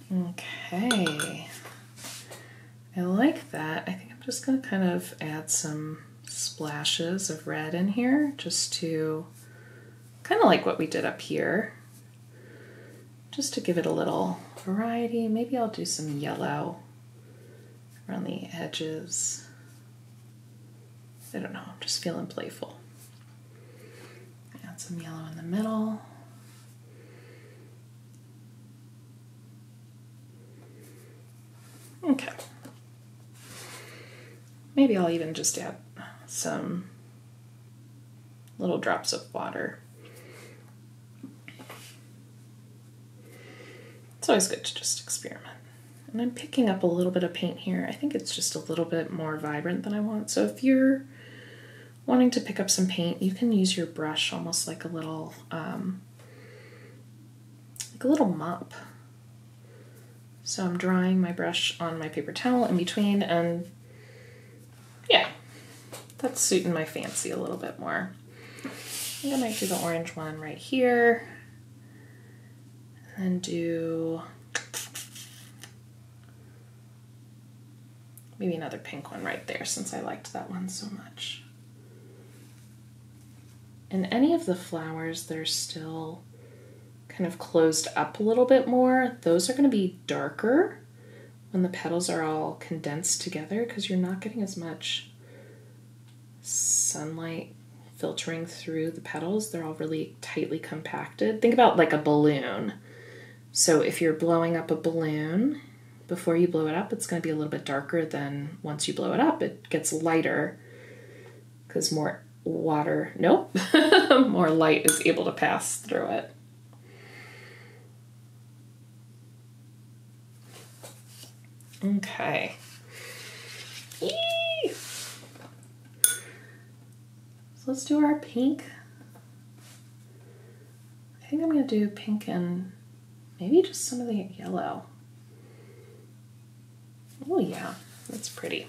Okay, I like that. I think I'm just going to kind of add some splashes of red in here, just to kind of like what we did up here, just to give it a little variety. Maybe I'll do some yellow around the edges. I don't know, I'm just feeling playful. Add some yellow in the middle. Okay. Maybe I'll even just add some little drops of water. It's always good to just experiment. And I'm picking up a little bit of paint here. I think it's just a little bit more vibrant than I want. So if you're wanting to pick up some paint, you can use your brush almost like a little mop. So I'm drawing my brush on my paper towel in between, and yeah, that's suiting my fancy a little bit more. I think I might do the orange one right here, and then do maybe another pink one right there since I liked that one so much. And any of the flowers that are still kind of closed up a little bit more, those are going to be darker when the petals are all condensed together because you're not getting as much sunlight filtering through the petals. They're all really tightly compacted. Think about like a balloon. So if you're blowing up a balloon, before you blow it up, it's going to be a little bit darker than once you blow it up. It gets lighter because more water, nope, more light is able to pass through it. Okay. Eee! So let's do our pink. I think I'm going to do pink and maybe just some of the yellow. Oh yeah, that's pretty.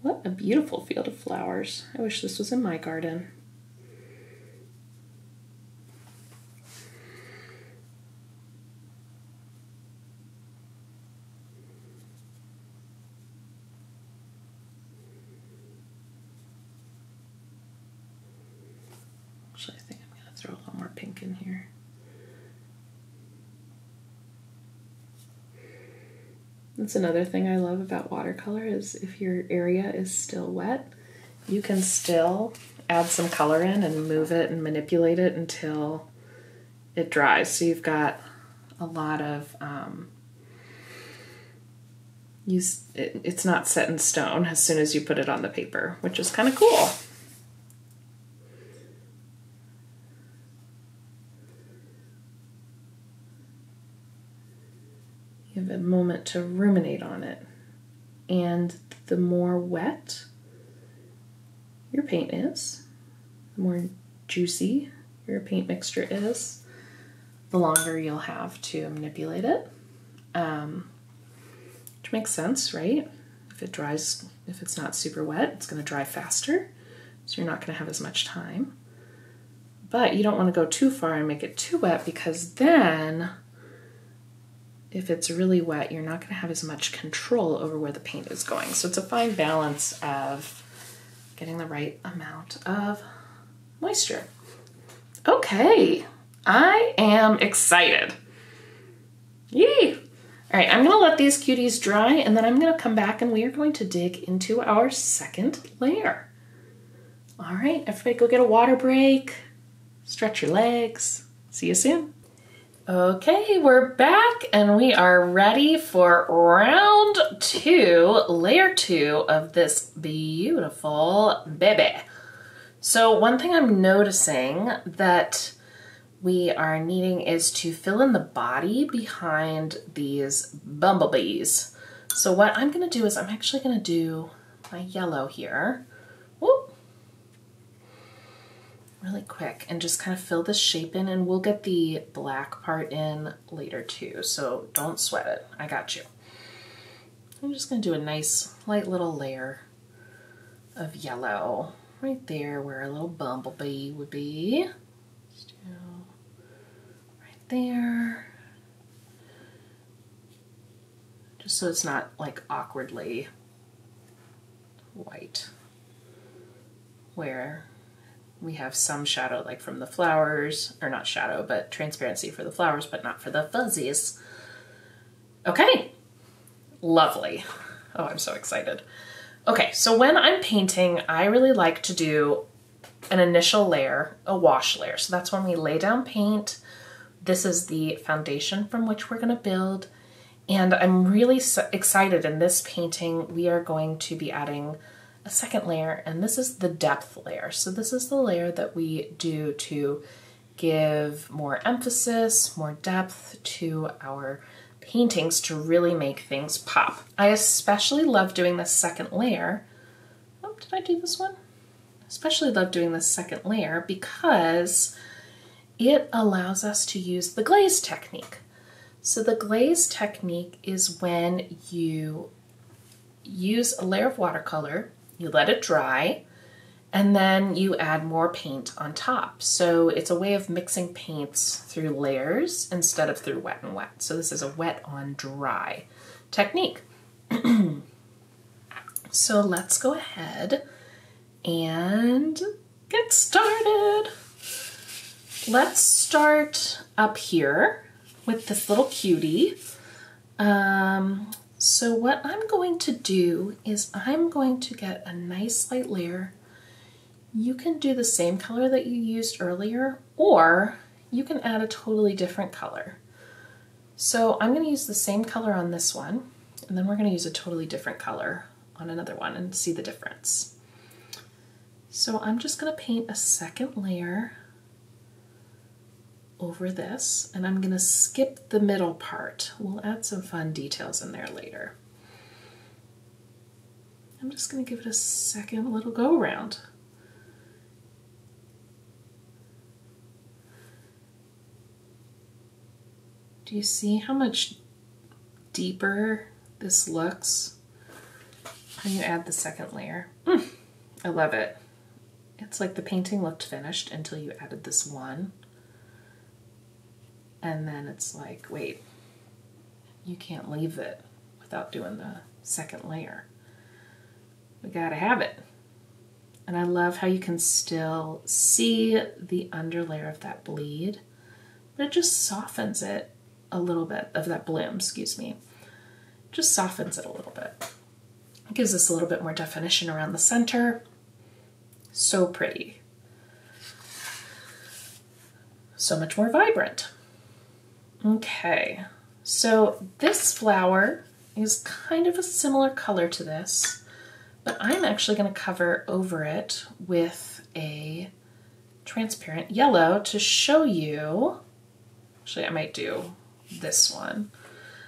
What a beautiful field of flowers. I wish this was in my garden. Actually, I think I'm going to throw a little more pink in here. That's another thing I love about watercolor is if your area is still wet, you can still add some color in and move it and manipulate it until it dries. So you've got a lot of, it's not set in stone as soon as you put it on the paper, which is kind of cool. You have a moment to ruminate on it. And the more wet your paint is, the more juicy your paint mixture is, the longer you'll have to manipulate it. Which makes sense, right? If it dries, if it's not super wet, it's going to dry faster, so you're not going to have as much time. But you don't want to go too far and make it too wet because then if it's really wet, you're not going to have as much control over where the paint is going. So it's a fine balance of getting the right amount of moisture. Okay, I am excited. Yay! All right, I'm going to let these cuties dry and then I'm going to come back and we are going to dig into our second layer. All right, everybody go get a water break, stretch your legs. See you soon. Okay, we're back and we are ready for round 2, layer 2 of this beautiful baby. So one thing I'm noticing that we are needing is to fill in the body behind these bumblebees. So what I'm gonna do is I'm actually gonna do my yellow here. Whoop. Really quick and just kind of fill this shape in, and we'll get the black part in later too, so don't sweat it. I got you. I'm just going to do a nice light little layer of yellow right there where a little bumblebee would be. Just do right there. Just so it's not like awkwardly white where we have some shadow like from the flowers, or not shadow, but transparency for the flowers, but not for the fuzzies. Okay, lovely. Oh, I'm so excited. Okay, so when I'm painting, I really like to do an initial layer, a wash layer. So that's when we lay down paint. This is the foundation from which we're gonna build. And I'm really excited in this painting, we are going to be adding a second layer, and this is the depth layer. So this is the layer that we do to give more emphasis, more depth to our paintings to really make things pop. I especially love doing this second layer. Oh, did I do this one? Especially love doing this second layer because it allows us to use the glaze technique. So the glaze technique is when you use a layer of watercolor, you let it dry, and then you add more paint on top. So it's a way of mixing paints through layers instead of through wet and wet. So this is a wet on dry technique. So let's go ahead and get started. Let's start up here with this little cutie. So what I'm going to do is I'm going to get a nice light layer. You can do the same color that you used earlier, or you can add a totally different color. So I'm going to use the same color on this one, and then we're going to use a totally different color on another one and see the difference. So I'm just going to paint a second layer over this, and I'm going to skip the middle part. We'll add some fun details in there later. I'm just going to give it a second little go around. Do you see how much deeper this looks when you add the second layer? I love it. It's like the painting looked finished until you added this one. And then it's like, wait, you can't leave it without doing the second layer. We gotta have it. And I love how you can still see the underlayer of that bleed, but it just softens it a little bit, of that bloom, excuse me. Just softens it a little bit. It gives us a little bit more definition around the center. So pretty. So much more vibrant. Okay, so this flower is kind of a similar color to this, but I'm actually going to cover over it with a transparent yellow to show you. Actually, I might do this one.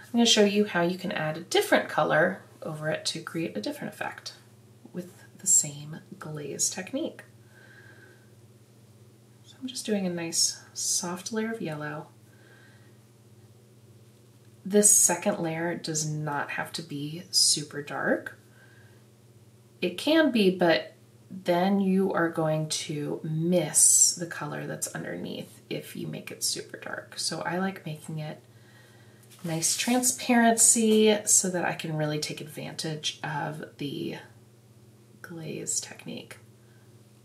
I'm going to show you how you can add a different color over it to create a different effect with the same glaze technique. So I'm just doing a nice soft layer of yellow. This second layer does not have to be super dark. It can be, but then you are going to miss the color that's underneath if you make it super dark. So I like making it nice transparency so that I can really take advantage of the glaze technique.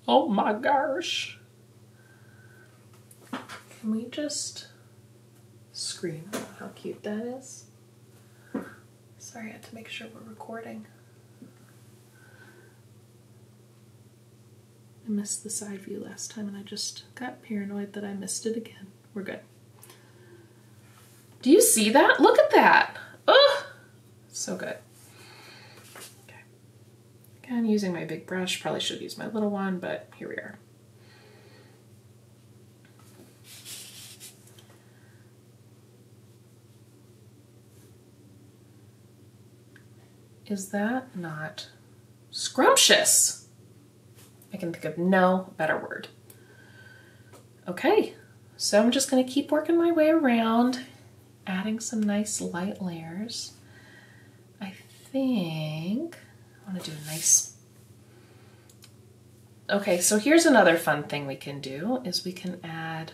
Oh my gosh. Can we just scream about how cute that is? Sorry, I had to make sure we're recording. I missed the side view last time and I just got paranoid that I missed it again. We're good. Do you see that? Look at that. Oh, so good. Okay. Again, using my big brush. Probably should use my little one, but here we are. Is that not scrumptious? I can think of no better word. Okay, so I'm just going to keep working my way around, adding some nice light layers. I think I want to do a nice... Okay, so here's another fun thing we can do, is we can add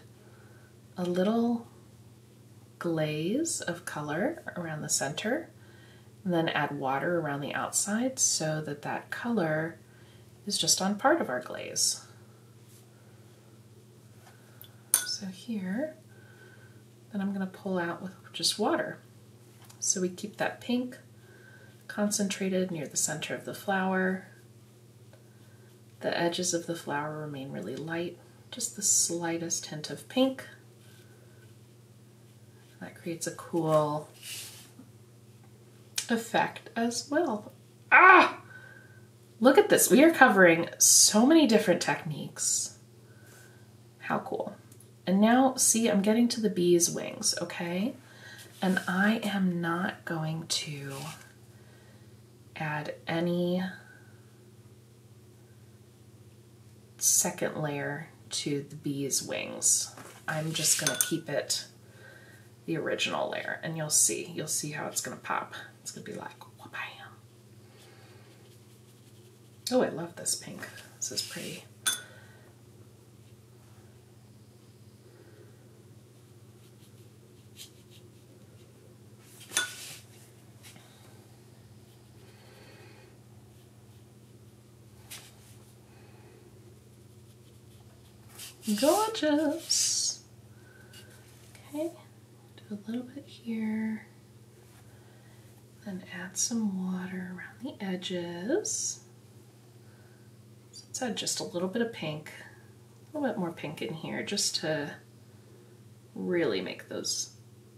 a little glaze of color around the center, and then add water around the outside so that that color is just on part of our glaze. So here, then I'm going to pull out with just water. So we keep that pink concentrated near the center of the flower. The edges of the flower remain really light, just the slightest hint of pink. That creates a cool effect as well. Ah! Look at this. We are covering so many different techniques. How cool. And now, see, I'm getting to the bee's wings, okay? And I am not going to add any second layer to the bee's wings. I'm just going to keep it the original layer, and you'll see how it's going to pop. It's going to be like, wha-bam. Oh, I love this pink. This is pretty. Gorgeous. Okay, do a little bit here. Then add some water around the edges. So let's add just a little bit of pink, a little bit more pink in here just to really make those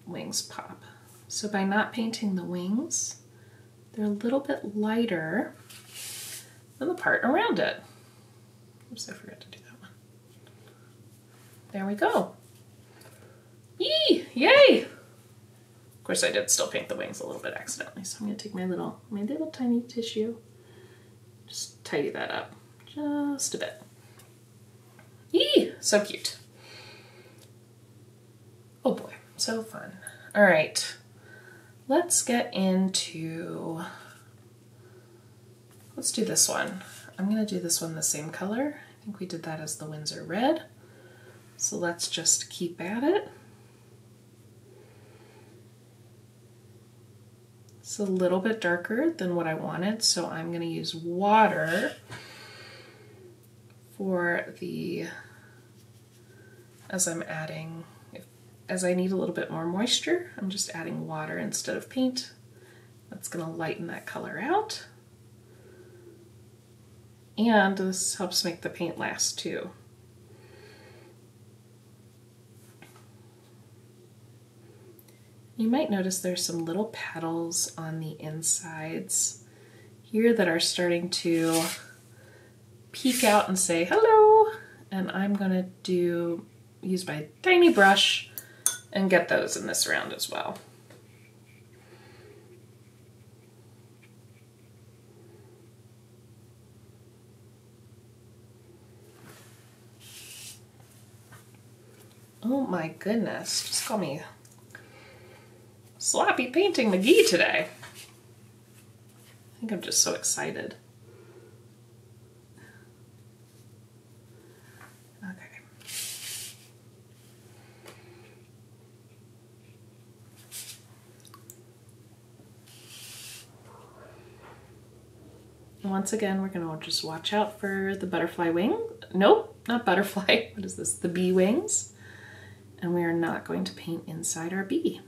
wings pop. So by not painting the wings, they're a little bit lighter than the part around it. Oops, I forgot to do that one. There we go. Yee! Yay! Of course I did still paint the wings a little bit accidentally, so I'm gonna take my little tiny tissue, just tidy that up just a bit. Yee! So cute. Oh boy, so fun. All right, let's get into, let's do this one. I'm gonna do this one the same color. I think we did that as the Windsor Red. So let's just keep at it. It's a little bit darker than what I wanted, so I'm going to use water for the, as I'm adding, as I need a little bit more moisture, I'm just adding water instead of paint. That's going to lighten that color out. And this helps make the paint last too. You might notice there's some little petals on the insides here that are starting to peek out and say hello. And I'm gonna use my tiny brush and get those in this round as well. Oh my goodness, just call me Sloppy Painting McGee today. I think I'm just so excited. Okay. And once again, we're going to just watch out for the butterfly wing. Nope, not butterfly. What is this? The bee wings. And we are not going to paint inside our bee.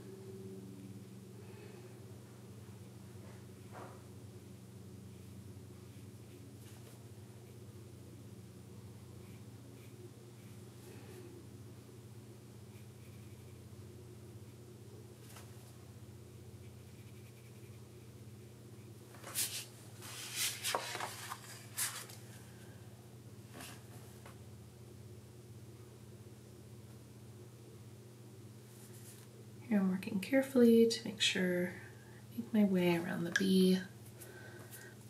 Here I'm working carefully to make sure I make my way around the bee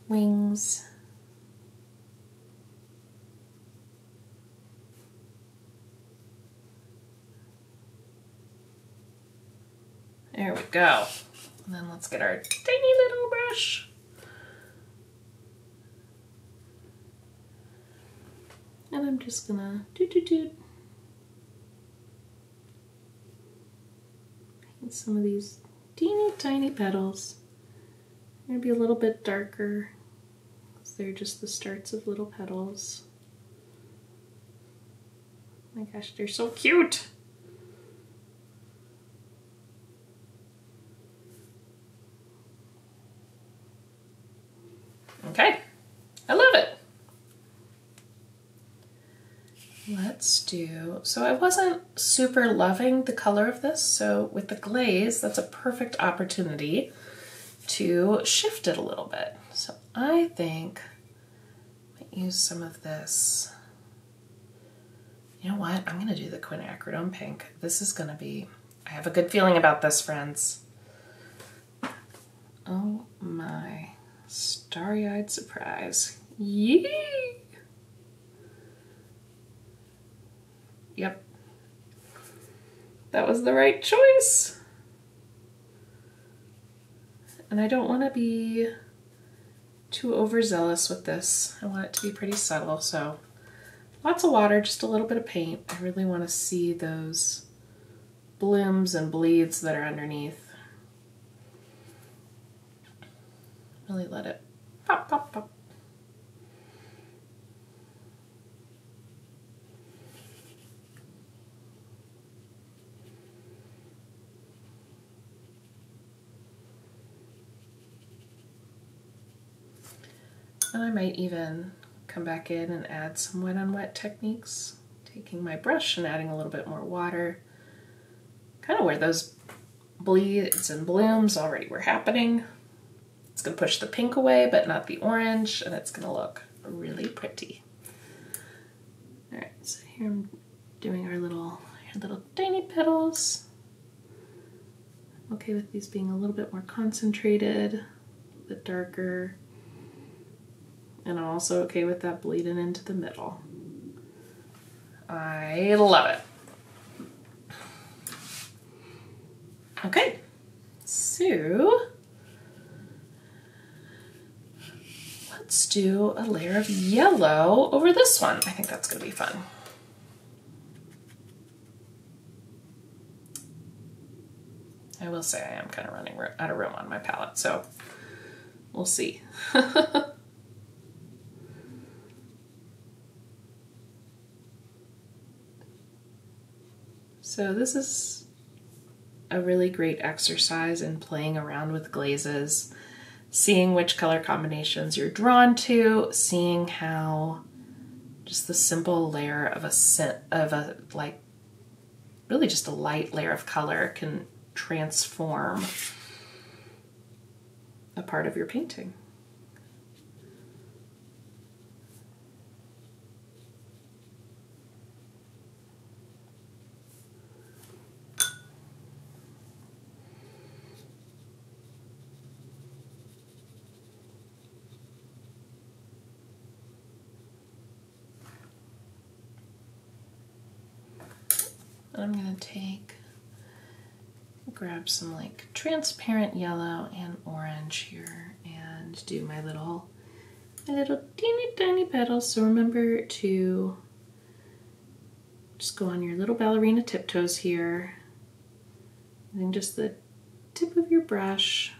wings. There we go. And then let's get our tiny little brush. And I'm just gonna doot doot doot. Paint some of these teeny tiny petals. They're gonna be a little bit darker because they're just the starts of little petals. Oh my gosh, they're so cute. Okay, I love it. Let's do, so I wasn't super loving the color of this, so with the glaze, that's a perfect opportunity to shift it a little bit. So I think I might use some of this. You know what? I'm gonna do the quinacridone pink. This is gonna be, I have a good feeling about this, friends. Oh my, starry-eyed surprise. Yee! Yep, that was the right choice. And I don't want to be too overzealous with this. I want it to be pretty subtle, so lots of water, just a little bit of paint. I really want to see those blooms and bleeds that are underneath. Really let it pop, pop, pop. And I might even come back in and add some wet on wet techniques, taking my brush and adding a little bit more water, kind of where those bleeds and blooms already were happening. It's going to push the pink away, but not the orange, and it's going to look really pretty. All right, so here I'm doing our little tiny petals. I'm okay with these being a little bit more concentrated, a bit darker, and I'm also okay with that bleeding into the middle. I love it. Okay, so let's do a layer of yellow over this one. I think that's going to be fun. I will say I am kind of running out of room on my palette, so we'll see. So this is a really great exercise in playing around with glazes, seeing which color combinations you're drawn to, seeing how just the simple layer of like really just a light layer of color can transform a part of your painting. I'm gonna grab some like transparent yellow and orange here and do my little teeny petals. So remember to just go on your little ballerina tiptoes here, using just the tip of your brush.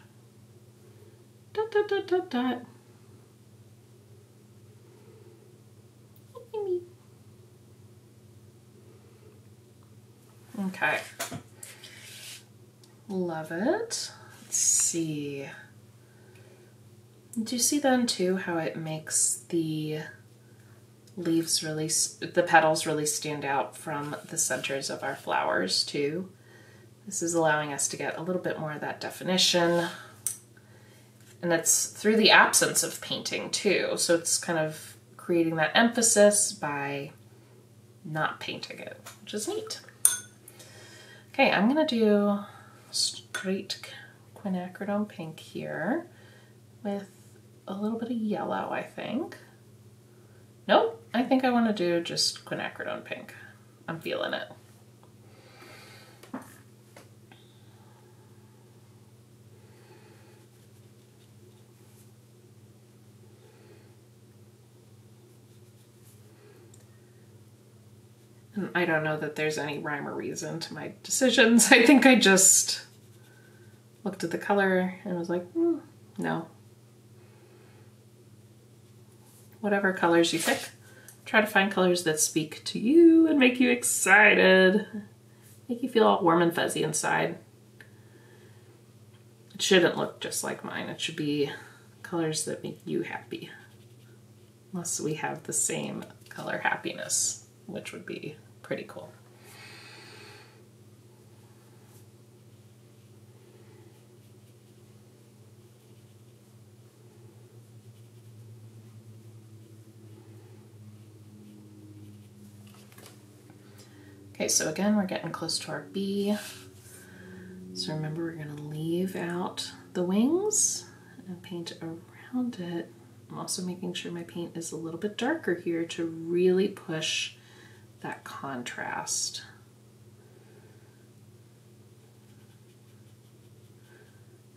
Dot, dot, dot, dot, dot. Okay. Love it. Let's see. Do you see then too how it makes the leaves really, the petals really stand out from the centers of our flowers too? This is allowing us to get a little bit more of that definition. And it's through the absence of painting too. So it's kind of creating that emphasis by not painting it, which is neat. Okay, I'm gonna do straight quinacridone pink here with a little bit of yellow, I think. Nope, I think I want to do just quinacridone pink. I'm feeling it. And I don't know that there's any rhyme or reason to my decisions. I think I just looked at the color and was like, no. Whatever colors you pick, try to find colors that speak to you and make you excited, make you feel all warm and fuzzy inside. It shouldn't look just like mine. It should be colors that make you happy. Unless we have the same color happiness, which would be pretty cool. Okay, so again, we're getting close to our bee. So remember, we're gonna leave out the wings and paint around it. I'm also making sure my paint is a little bit darker here to really push that contrast.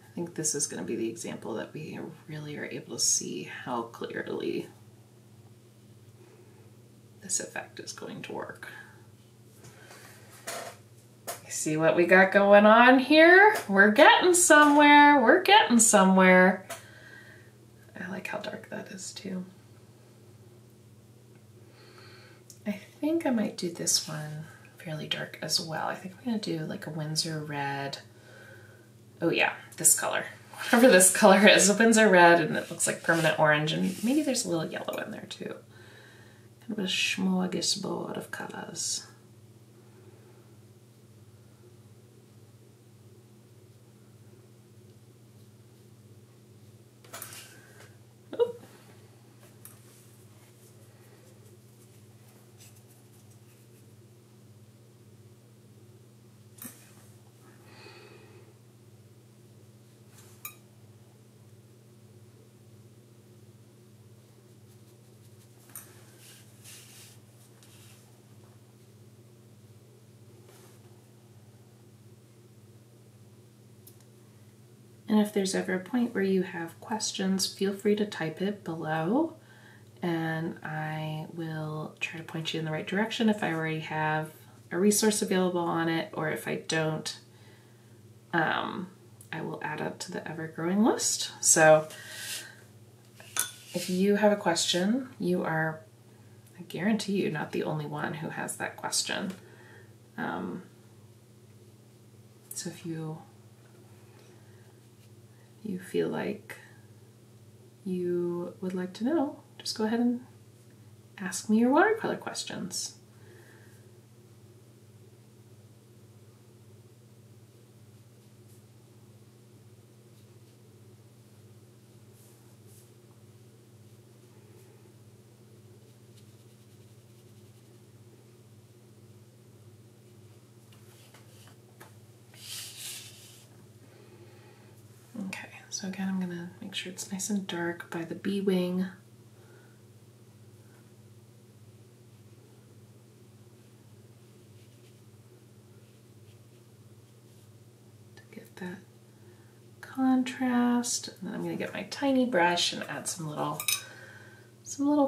I think this is going to be the example that we really are able to see how clearly this effect is going to work. See what we got going on here? We're getting somewhere. We're getting somewhere. I like how dark that is too. I think I might do this one fairly dark as well. I think I'm gonna do like a Windsor red. Oh yeah, this color. whatever this color is. The winds are red and it looks like permanent orange, and maybe there's a little yellow in there too. Kind of a smorgasbord of colors. And if there's ever a point where you have questions, feel free to type it below and I will try to point you in the right direction if I already have a resource available on it, or if I don't, I will add it to the ever-growing list. So if you have a question, you are, I guarantee you, not the only one who has that question. So if you feel like you would like to know, just go ahead and ask me your watercolor questions. So again, I'm going to make sure it's nice and dark by the bee wing. To get that contrast. And then I'm going to get my tiny brush and add some little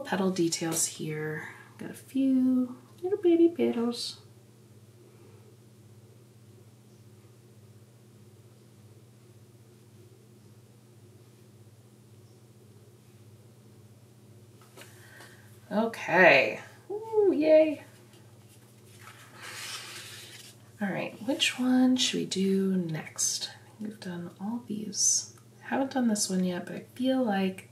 petal details here. Got a few little baby petals. Okay. Ooh, yay. All right, which one should we do next? I think we've done all these. I haven't done this one yet, but I feel like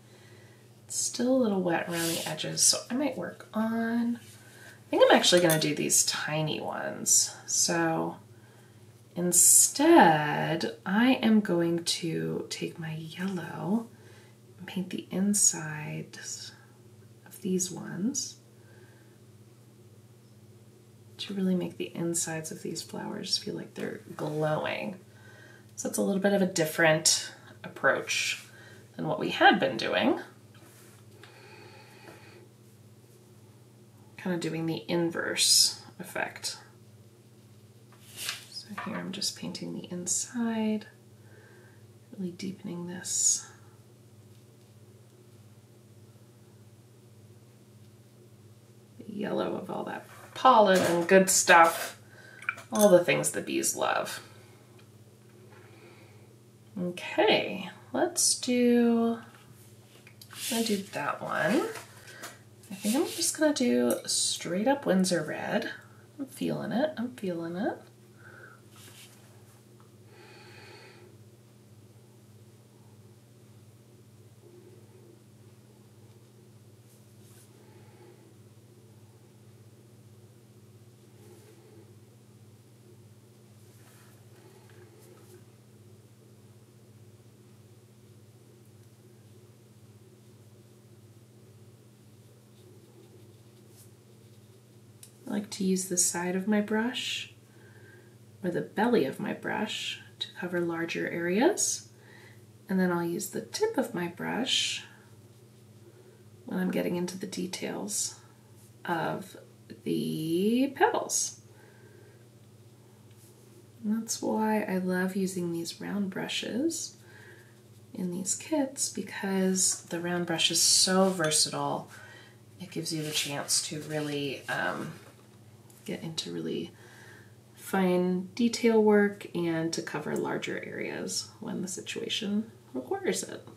it's still a little wet around the edges, so I might work on, I think I'm actually gonna do these tiny ones. So instead, I am going to take my yellow and paint the inside these ones to really make the insides of these flowers feel like they're glowing. So it's a little bit of a different approach than what we had been doing. Kind of doing the inverse effect. So here I'm just painting the inside, really deepening this. Yellow of all that pollen and good stuff, all the things the bees love. Okay, I'm gonna do that one. I think I'm just gonna do straight up Windsor red. I'm feeling it, I'm feeling it. I like to use the side of my brush or the belly of my brush to cover larger areas. And then I'll use the tip of my brush when I'm getting into the details of the petals. And that's why I love using these round brushes in these kits, because the round brush is so versatile. It gives you the chance to really get into really fine detail work and to cover larger areas when the situation requires it.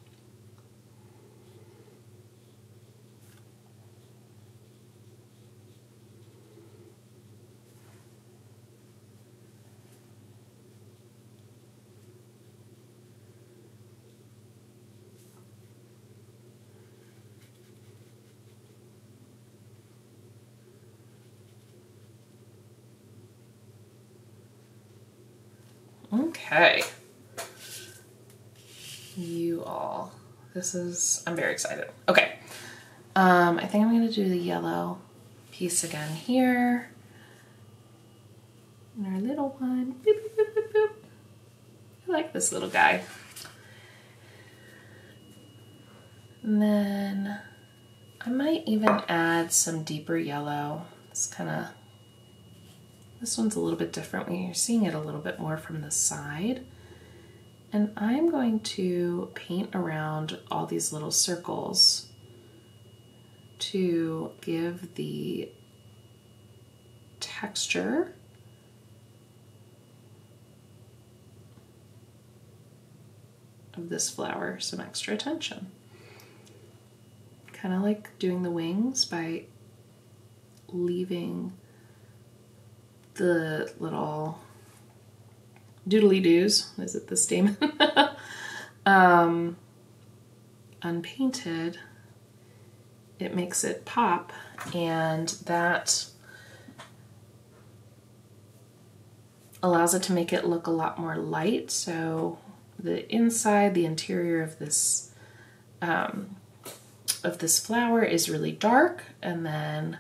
Okay. You all, I'm very excited. Okay. I think I'm going to do the yellow piece again here. And our little one. Boop, boop, boop, boop, boop. I like this little guy. And then I might even add some deeper yellow. This one's a little bit different when you're seeing it a little bit more from the side. And I'm going to paint around all these little circles to give the texture of this flower some extra attention. Kind of like doing the wings by leaving the little doodly-doos, is it the stamen, unpainted. It makes it pop, and that allows it to make it look a lot more light. So the inside, the interior of this flower is really dark, and then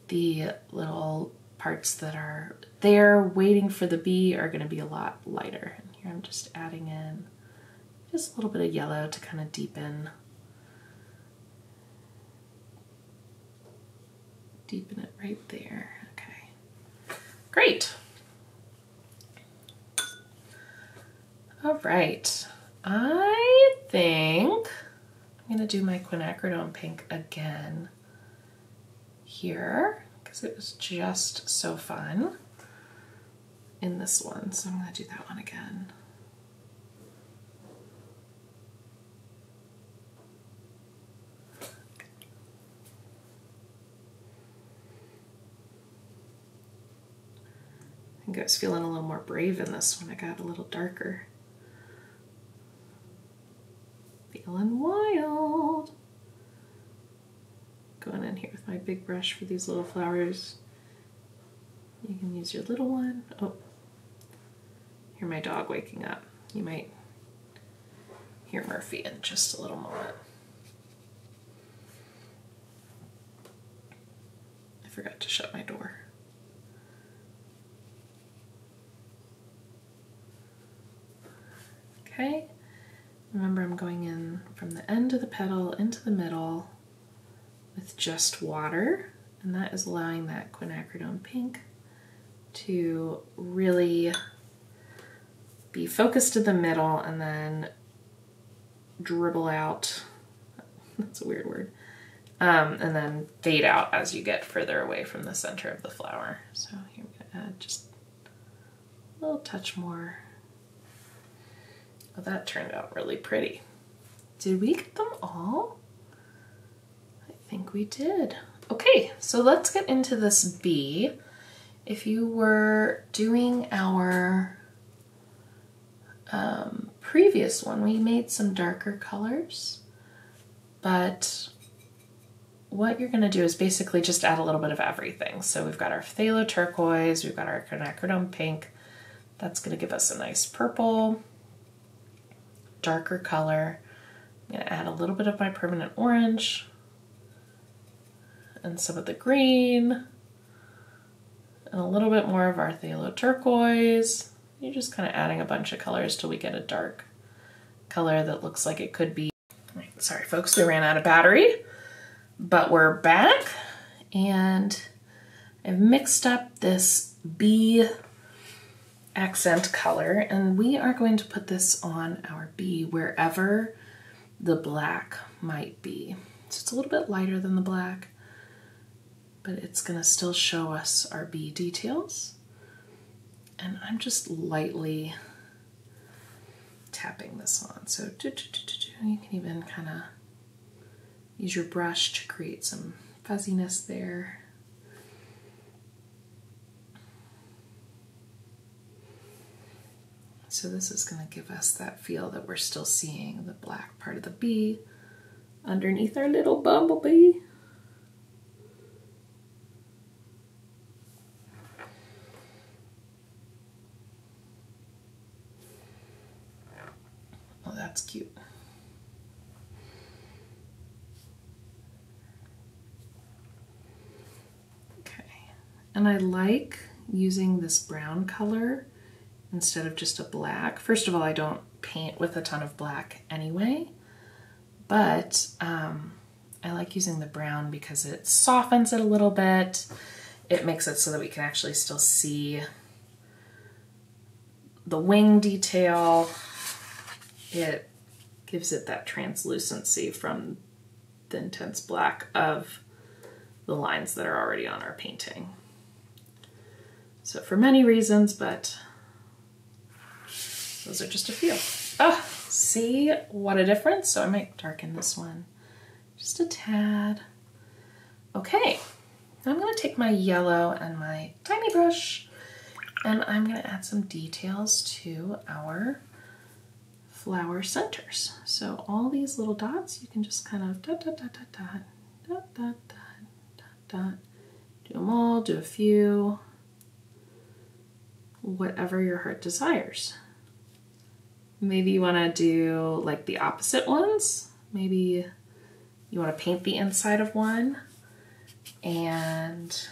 the little parts that are there waiting for the bee are going to be a lot lighter. And here I'm just adding in just a little bit of yellow to kind of deepen it right there. Okay, great. All right, I think I'm going to do my quinacridone pink again here because it was just so fun in this one. So I'm going to do that one again. I think I was feeling a little more brave in this one. I got a little darker. Feeling wild. Going in here with my big brush for these little flowers. You can use your little one. Oh, hear my dog waking up. You might hear Murphy in just a little moment. I forgot to shut my door. Okay, remember I'm going in from the end of the petal into the middle with just water, and that is allowing that quinacridone pink to really be focused in the middle and then dribble out, that's a weird word, and then fade out as you get further away from the center of the flower. So here I'm going to add just a little touch more. Well, that turned out really pretty. Did we get them all? I think we did. Okay, so let's get into this bee. If you were doing our previous one, we made some darker colors, but what you're gonna do is basically just add a little bit of everything. So we've got our phthalo turquoise, we've got our quinacridone pink. That's gonna give us a nice purple, darker color. I'm gonna add a little bit of my permanent orange and some of the green and a little bit more of our phthalo turquoise. You're just kind of adding a bunch of colors till we get a dark color that looks like it could be. Sorry folks, we ran out of battery, but we're back, and I've mixed up this bee accent color, and we are going to put this on our bee wherever the black might be. So it's a little bit lighter than the black, but it's gonna still show us our bee details. And I'm just lightly tapping this on. So you can even kind of use your brush to create some fuzziness there. So this is going to give us that feel that we're still seeing the black part of the bee underneath our little bumblebee. that's cute. Okay, and I like using this brown color instead of just a black. First of all, I don't paint with a ton of black anyway, but I like using the brown because it softens it a little bit. It makes it so that we can actually still see the wing detail. It gives it that translucency from the intense black of the lines that are already on our painting. So for many reasons, but those are just a few. Oh, see what a difference? So I might darken this one just a tad. Okay, now I'm gonna take my yellow and my tiny brush and I'm gonna add some details to our flower centers. So all these little dots, you can just kind of dot, dot, dot, dot, dot, dot, dot, dot, dot. Do them all, do a few, whatever your heart desires. Maybe you wanna do like the opposite ones. Maybe you wanna paint the inside of one and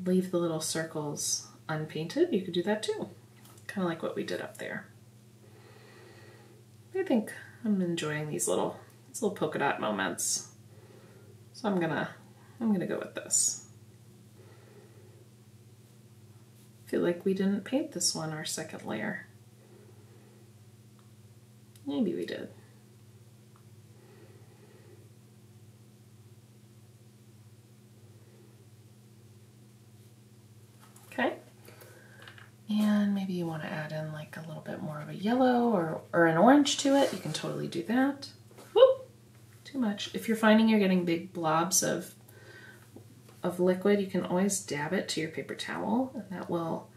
leave the little circles unpainted. You could do that too. Kind of like what we did up there. I think I'm enjoying these little polka dot moments. So I'm gonna go with this. Feel like we didn't paint this one, our second layer. Maybe we did. Okay. And maybe you want to add in like a little bit more of a yellow or an orange to it. You can totally do that. Whoop! Too much. If you're finding you're getting big blobs of liquid, you can always dab it to your paper towel, and that will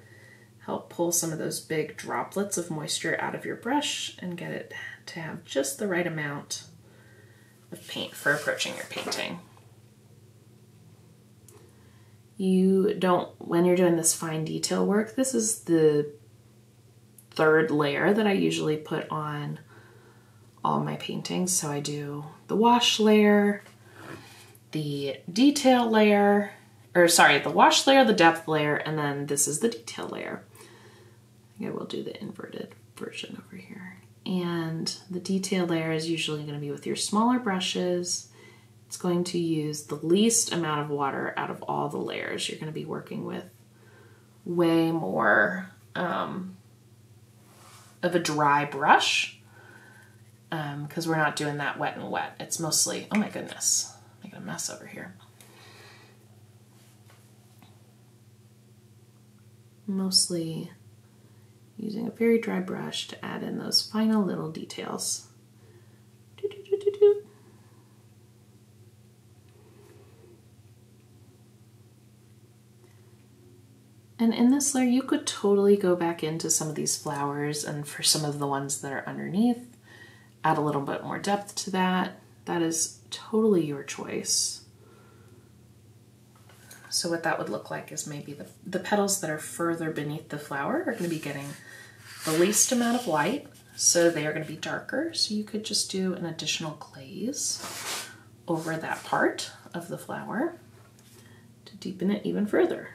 help pull some of those big droplets of moisture out of your brush and get it to have just the right amount of paint for approaching your painting. You don't, when you're doing this fine detail work, this is the third layer that I usually put on all my paintings. So I do the wash layer, the detail layer, or sorry, the wash layer, the depth layer, and then this is the detail layer. I think I will do the inverted version over here. And the detail layer is usually going to be with your smaller brushes. It's going to use the least amount of water out of all the layers. You're going to be working with way more of a dry brush because we're not doing that wet and wet. It's mostly, oh my goodness, making a mess over here. Mostly using a very dry brush to add in those final little details. And in this layer, you could totally go back into some of these flowers, and for some of the ones that are underneath, add a little bit more depth to that. That is totally your choice. So what that would look like is maybe the petals that are further beneath the flower are going to be getting the least amount of light, so they are going to be darker. So you could just do an additional glaze over that part of the flower to deepen it even further.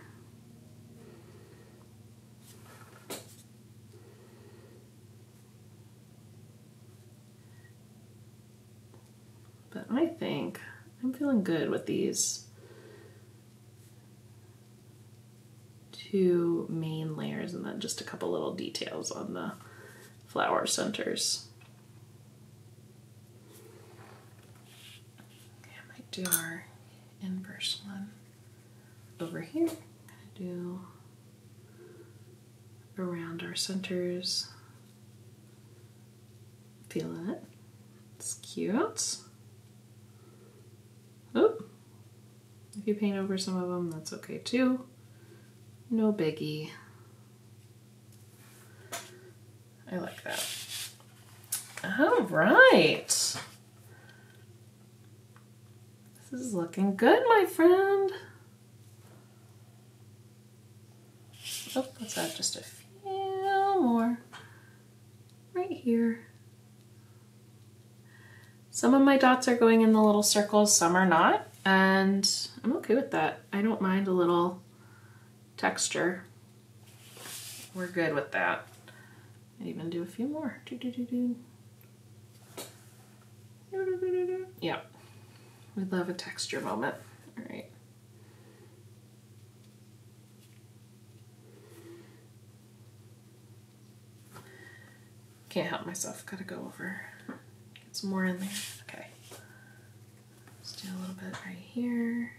But I think I'm feeling good with these two main layers and then just a couple little details on the flower centers. Okay, I might do our inverse one over here. Do around our centers. Feeling it. It's cute. Oh, if you paint over some of them, that's okay too. No biggie. I like that. All right. This is looking good, my friend. Oh, let's add just a few more right here. Some of my dots are going in the little circles, some are not, and I'm okay with that. I don't mind a little texture. We're good with that. I'd even do a few more. Yep. We love a texture moment. All right. Can't help myself. Gotta go over. Get some more in there. Okay. Let's do a little bit right here.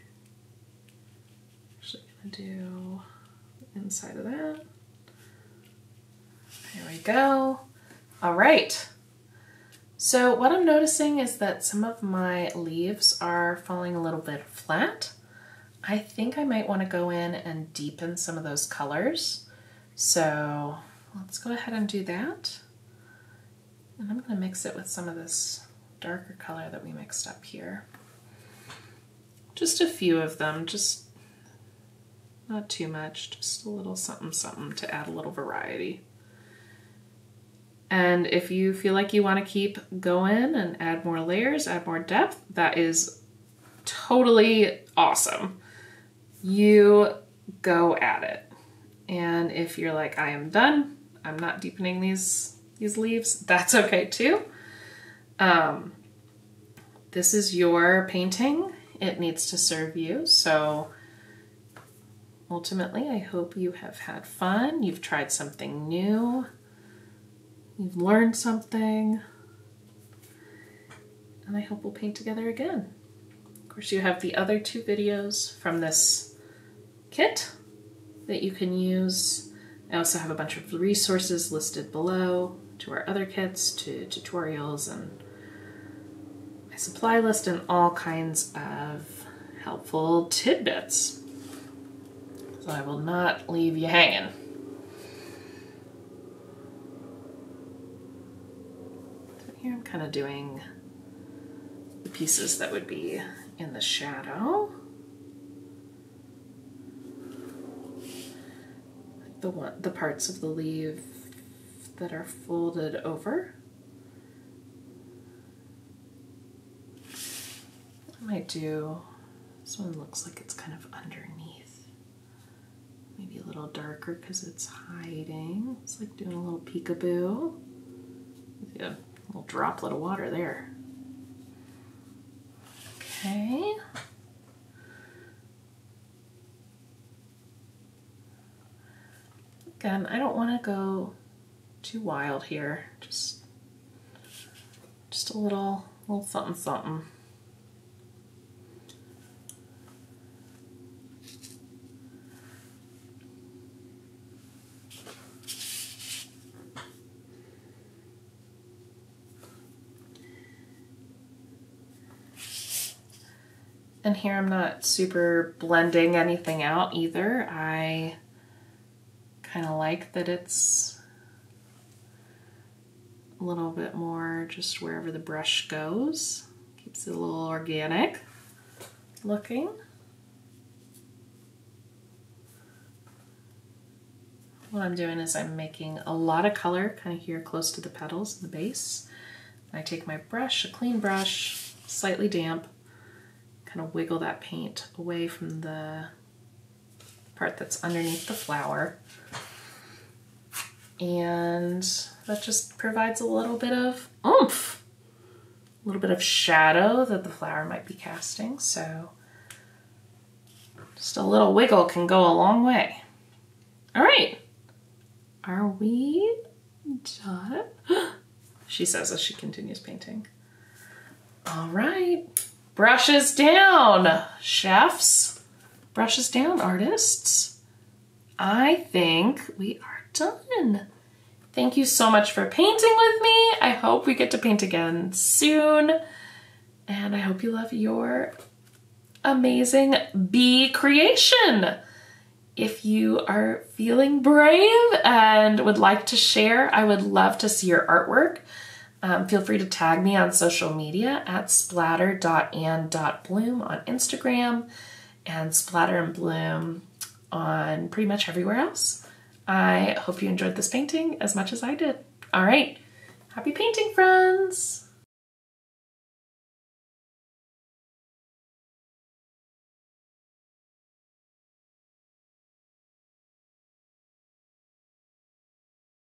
Actually gonna do the inside of that. There we go. All right. So what I'm noticing is that some of my leaves are falling a little bit flat. I think I might want to go in and deepen some of those colors. So let's go ahead and do that. And I'm going to mix it with some of this darker color that we mixed up here. Just a few of them, just not too much, just a little something something to add a little variety. And if you feel like you want to keep going and add more layers, add more depth, that is totally awesome. You go at it. And if you're like, I am done, I'm not deepening these leaves, that's okay too. This is your painting. It needs to serve you. So ultimately, I hope you have had fun. You've tried something new. You've learned something, and I hope we'll paint together again. Of course, you have the other 2 videos from this kit that you can use. I also have a bunch of resources listed below to our other kits, to tutorials, and my supply list, and all kinds of helpful tidbits. So I will not leave you hanging. Here I'm kind of doing the pieces that would be in the shadow. The parts of the leaf that are folded over. I might do, this one looks like it's kind of underneath. Maybe a little darker because it's hiding. It's like doing a little peekaboo. Yeah. Little droplet of water there. Okay. Again, I don't want to go too wild here. Just a little something something. And here I'm not super blending anything out either. I kind of like that it's a little bit more just wherever the brush goes. Keeps it a little organic looking. What I'm doing is I'm making a lot of color kind of here close to the petals and the base. I take my brush, a clean brush, slightly damp, kind of wiggle that paint away from the part that's underneath the flower. And that just provides a little bit of oomph, a little bit of shadow that the flower might be casting. So just a little wiggle can go a long way. All right, are we done? She says as she continues painting. All right. Brushes down, chefs. Brushes down, artists. I think we are done. Thank you so much for painting with me. I hope we get to paint again soon. And I hope you love your amazing bee creation. If you are feeling brave and would like to share, I would love to see your artwork. Feel free to tag me on social media at splatter.and.bloom on Instagram and Splatter and Bloom on pretty much everywhere else. I hope you enjoyed this painting as much as I did. All right, happy painting, friends.